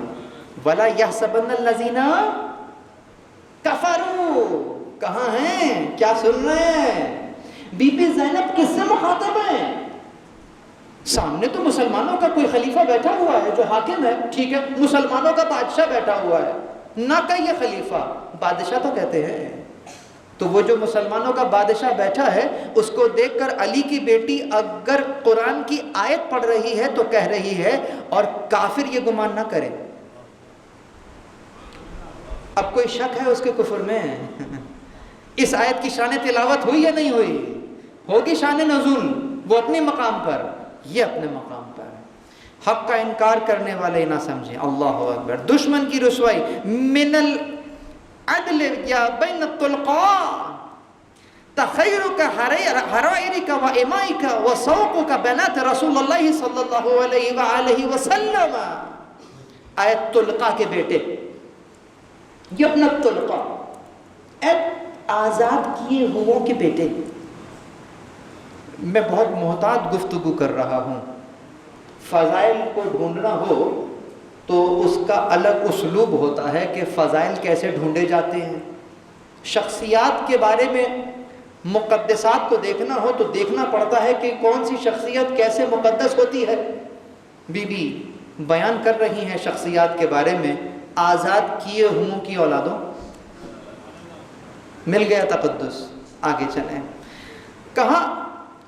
وَلَا يَحْسَبَنَّ الَّذِينَ كَفَرُوا، کہاں ہیں؟ کیا سن رہے ہیں؟ بی بی زینب کس سے مخاطب ہیں؟ سامنے تو مسلمانوں کا کوئی خلیفہ بیٹھا ہوا ہے جو حاکم ہے، ٹھیک ہے، مسلمانوں کا بادشاہ بیٹھا ہوا ہے، نہ کہ یہ خلیفہ، بادشاہ تو کہتے ہیں۔ تو وہ جو مسلمانوں کا بادشاہ بیٹھا ہے اس کو دیکھ کر علی کی بیٹی اگر قرآن کی آیت پڑھ رہی ہے تو کہہ رہی ہے اور کافر یہ گمان نہ کرے۔ اب کوئی شک ہے اس کے کفر میں؟ اس آیت کی شان تلاوت ہوئی یا نہیں ہوئی؟ ہوگی شان نزول، وہ اپنے مقام پر، یہ اپنے مقام پر۔ حق کا انکار کرنے والے نہ سمجھیں۔ اللہ اکبر۔ دشمن کی رسوائی من العدل یا بین الطلقاء تخیرک حرائرک و امائک و سوقک بنات رسول اللہ صلی اللہ علیہ وآلہ وسلم۔ آیت طلقاء کے بیٹے، یبن الطلقاء، آزاد کیے ہوئوں کے بیٹے۔ میں بہت محتاط گفتگو کر رہا ہوں، فضائل کو ڈھونڈنا ہو تو اس کا الگ اسلوب ہوتا ہے کہ فضائل کیسے ڈھونڈے جاتے ہیں۔ شخصیات کے بارے میں مقدسات کو دیکھنا ہو تو دیکھنا پڑتا ہے کہ کون سی شخصیت کیسے مقدس ہوتی ہے۔ بی بی بیان کر رہی ہیں شخصیات کے بارے میں، آزاد کیے ہوئوں کی اولادوں، مل گیا تقدس۔ آگے چلیں، کہا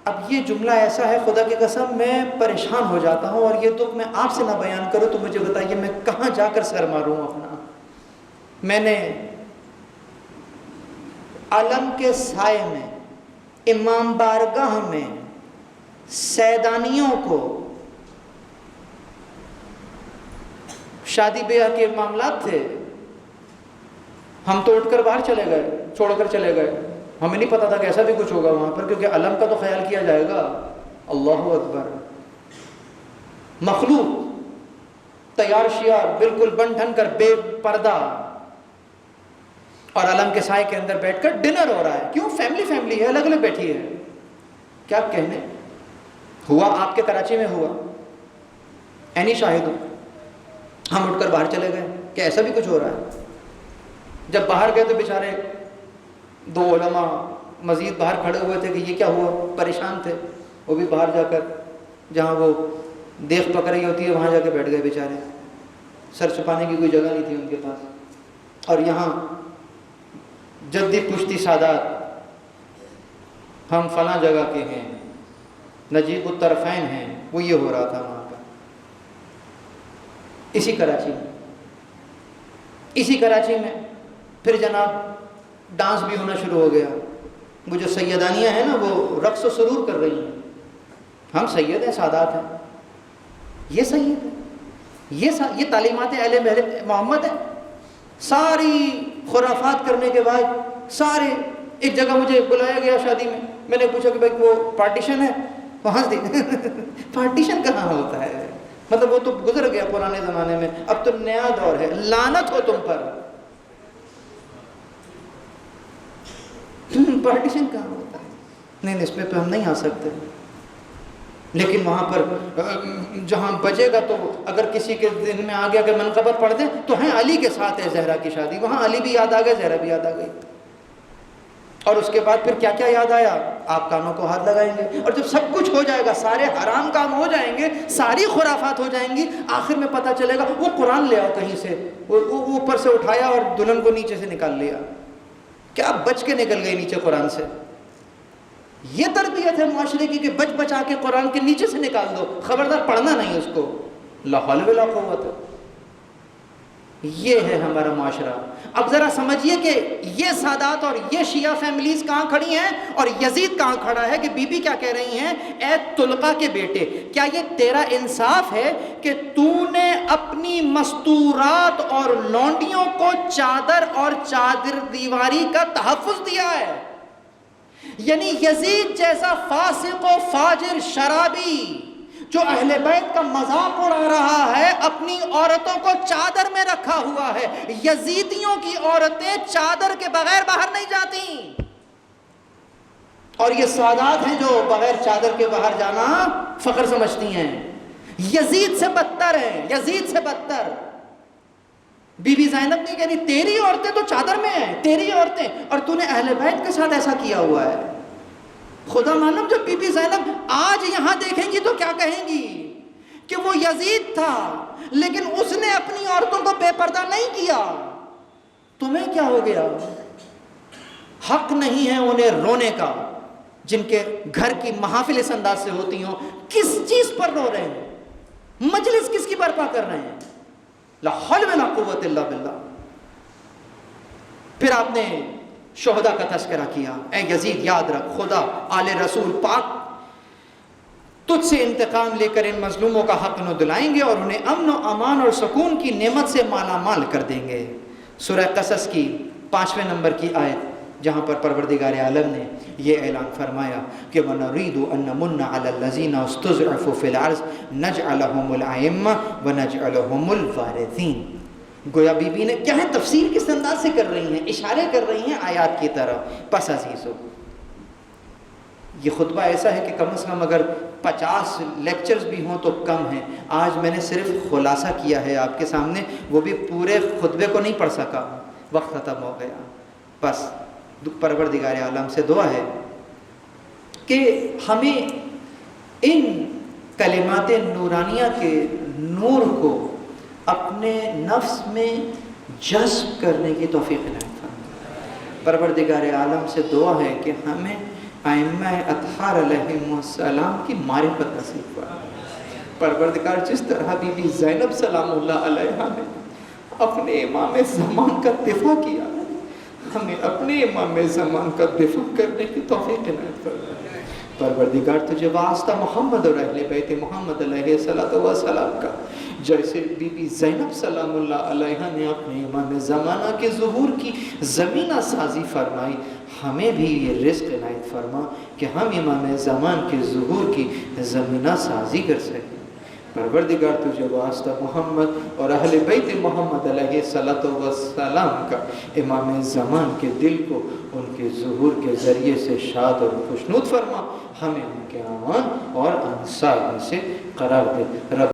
اب یہ جملہ ایسا ہے خدا کی قسم میں پریشان ہو جاتا ہوں، اور یہ دکھ میں آپ سے نہ بیان کروں تو مجھے بتائیے میں کہاں جا کر سر ماروں اپنا۔ میں نے علم کے سائے میں، امام بارگاہ میں سیدانیوں کو، شادی بیاہ کے معاملات تھے، ہم تو اٹھ کر باہر چلے گئے، چھوڑ کر چلے گئے، ہمیں نہیں پتا تھا کہ ایسا بھی کچھ ہوگا وہاں پر، کیونکہ علم کا تو خیال کیا جائے گا۔ اللہ اکبر۔ مخلوق تیار شیار بالکل بن ٹھن کر بے پردہ اور علم کے سائے کے اندر بیٹھ کر ڈنر ہو رہا ہے. کیوں؟ فیملی ہے، الگ الگ بیٹھی ہے. کیا کہنے ہوا آپ کے کراچی میں ہوا، اینی شاہد ہو. ہم اٹھ کر باہر چلے گئے کہ ایسا بھی کچھ ہو رہا ہے. جب باہر گئے تو بیچارے 2 علماء مزید باہر کھڑے ہوئے تھے کہ یہ کیا ہوا، پریشان تھے. وہ بھی باہر جا کر جہاں وہ دیکھ پکڑی ہوتی ہے وہاں جا کے بیٹھ گئے بیچارے. سر چھپانے کی کوئی جگہ نہیں تھی ان کے پاس. اور یہاں جدی پشتی سادات، ہم فلاں جگہ کے ہیں، نجیب الطرفین ہیں، وہ یہ ہو رہا تھا وہاں پر. اسی کراچی میں پھر جناب ڈانس بھی ہونا شروع ہو گیا. وہ جو سیدانیاں ہیں نا وہ رقص و سرور کر رہی ہیں. ہم سید ہیں، سادات ہیں. یہ سید ہے، یہ تعلیمات اہل محمد ہیں. ساری خرافات کرنے کے بعد سارے ایک جگہ مجھے بلایا گیا شادی میں. میں نے پوچھا کہ بھائی وہ پارٹیشن ہے؟ وہ ہنس دی. پارٹیشن کہاں ہوتا ہے؟ مطلب وہ تو گزر گیا پرانے زمانے میں، اب تو نیا دور ہے. لعنت ہو تم پر. پارٹیشن کہاں ہوتا ہے؟ نہیں اس پہ ہم نہیں آ سکتے. لیکن وہاں پر جہاں بجے گا تو اگر کسی کے دل میں آ گیا کہ منقبت پڑھ دیں تو ہیں علی کے ساتھ ہے زہرا کی شادی. وہاں علی بھی یاد آ گئے، زہرا بھی یاد آ گئی. اور اس کے بعد پھر کیا کیا یاد آیا؟ آپ کانوں کو ہاتھ لگائیں گے. اور جب سب کچھ ہو جائے گا، سارے حرام کام ہو جائیں گے، ساری خرافات ہو جائیں گی، آخر میں پتہ چلے گا وہ قرآن لے آؤ کہیں سے. وہ اوپر سے اٹھایا اور دلہن کو نیچے سے نکال لیا. کیا بچ کے نکل گئی نیچے قرآن سے. یہ تربیت ہے معاشرے کی کہ بچ بچا کے قرآن کے نیچے سے نکال دو، خبردار پڑھنا نہیں اس کو. لا حول ولا قوت. یہ ہے ہمارا معاشرہ. اب ذرا سمجھیے کہ یہ سادات اور یہ شیعہ فیملیز کہاں کھڑی ہیں اور یزید کہاں کھڑا ہے. کہ بی بی کیا کہہ رہی ہیں؟ اے طلقہ کے بیٹے، کیا یہ تیرا انصاف ہے کہ تو نے اپنی مستورات اور لونڈیوں کو چادر اور چادر دیواری کا تحفظ دیا ہے؟ یعنی یزید جیسا فاسق و فاجر شرابی جو اہل بیت کا مذاق اڑا رہا ہے، اپنی عورتوں کو چادر میں رکھا ہوا ہے. یزیدیوں کی عورتیں چادر کے بغیر باہر نہیں جاتی. اور یہ سادات ہیں جو بغیر چادر کے باہر جانا فخر سمجھتی ہیں. یزید سے بدتر ہیں، یزید سے بدتر. بی بی زینب نہیں کہہ رہی تیری عورتیں تو چادر میں ہیں، تیری عورتیں، اور تو نے اہل بیت کے ساتھ ایسا کیا ہوا ہے. خدا معلوم جب بی بی زینب آج یہاں دیکھیں گی تو کیا کہیں گی کہ وہ یزید تھا لیکن اس نے اپنی عورتوں کو بے پردہ نہیں کیا. تمہیں کیا ہو گیا؟ حق نہیں ہے انہیں رونے کا جن کے گھر کی محافل اس انداز سے ہوتی ہوں. کس چیز پر رو رہے ہیں؟ مجلس کس کی برپا کر رہے ہیں؟ لا حول ولا قوت الا باللہ. پھر آپ نے شہداء کا تذکرہ کیا. اے یزید یاد رکھ، خدا آل رسول پاک تجھ سے انتقام لے کر ان مظلوموں کا حق نہ دلائیں گے اور انہیں امن و امان اور سکون کی نعمت سے مالا مال کر دیں گے. سورہ قصص کی 5ویں نمبر کی آیت جہاں پر پروردگار عالم نے یہ اعلان فرمایا کہ وَنُرِيدُ أَن نَمُنَّ عَلَى الَّذِينَ اسْتُضْعِفُوا فِي الْأَرْضِ نَجْعَلَهُمُ الْأَئِمَّةَ وَنَجْعَلَهُمُ الْوَارِثِينَ. گویا بی بی نے کیا ہے تفسیر کس انداز سے کر رہی ہیں، اشارے کر رہی ہیں آیات کی طرف. پس عزیزو یہ خطبہ ایسا ہے کہ کم از کم اگر 50 لیکچرز بھی ہوں تو کم ہیں. آج میں نے صرف خلاصہ کیا ہے آپ کے سامنے، وہ بھی پورے خطبے کو نہیں پڑھ سکا، وقت ختم ہو گیا. بس پروردگار عالم سے دعا ہے کہ ہمیں ان کلمات نورانیہ کے نور کو اپنے نفس میں جذب کرنے کی توفیق عنایت فرمائے. پروردگار عالم سے دعا ہے کہ ہمیں ائمہ اطہار علیہم السلام کی معرفت نصیب فرمائے. پروردگار جس طرح بی بی زینب سلام اللہ علیہا نے اپنے امام زمان کا دفاع کیا، ہمیں اپنے امام زمان کا دفاع کرنے کی توفیق عنایت فرمائے. پروردگار تجھے واسطہ محمد اور اہل بیت محمد علیہ السلام کا، جیسے بی بی زینب سلام اللہ علیہا نے اپنے امام زمانہ کے ظہور کی زمینہ سازی فرمائی، ہمیں بھی یہ رزق عنایت فرما کہ ہم امام زمان کے ظہور کی زمینہ سازی کر سکیں. پروردگار تجھے واسطہ محمد اور اہل بیت محمد علیہ الصلوۃ والسلام کا امام زمان کے دل کو ان کے ظہور کے ذریعے سے شاد اور خوشنود فرما، ہمیں ان کے اعوان اور انصار میں سے قرار دے۔ رب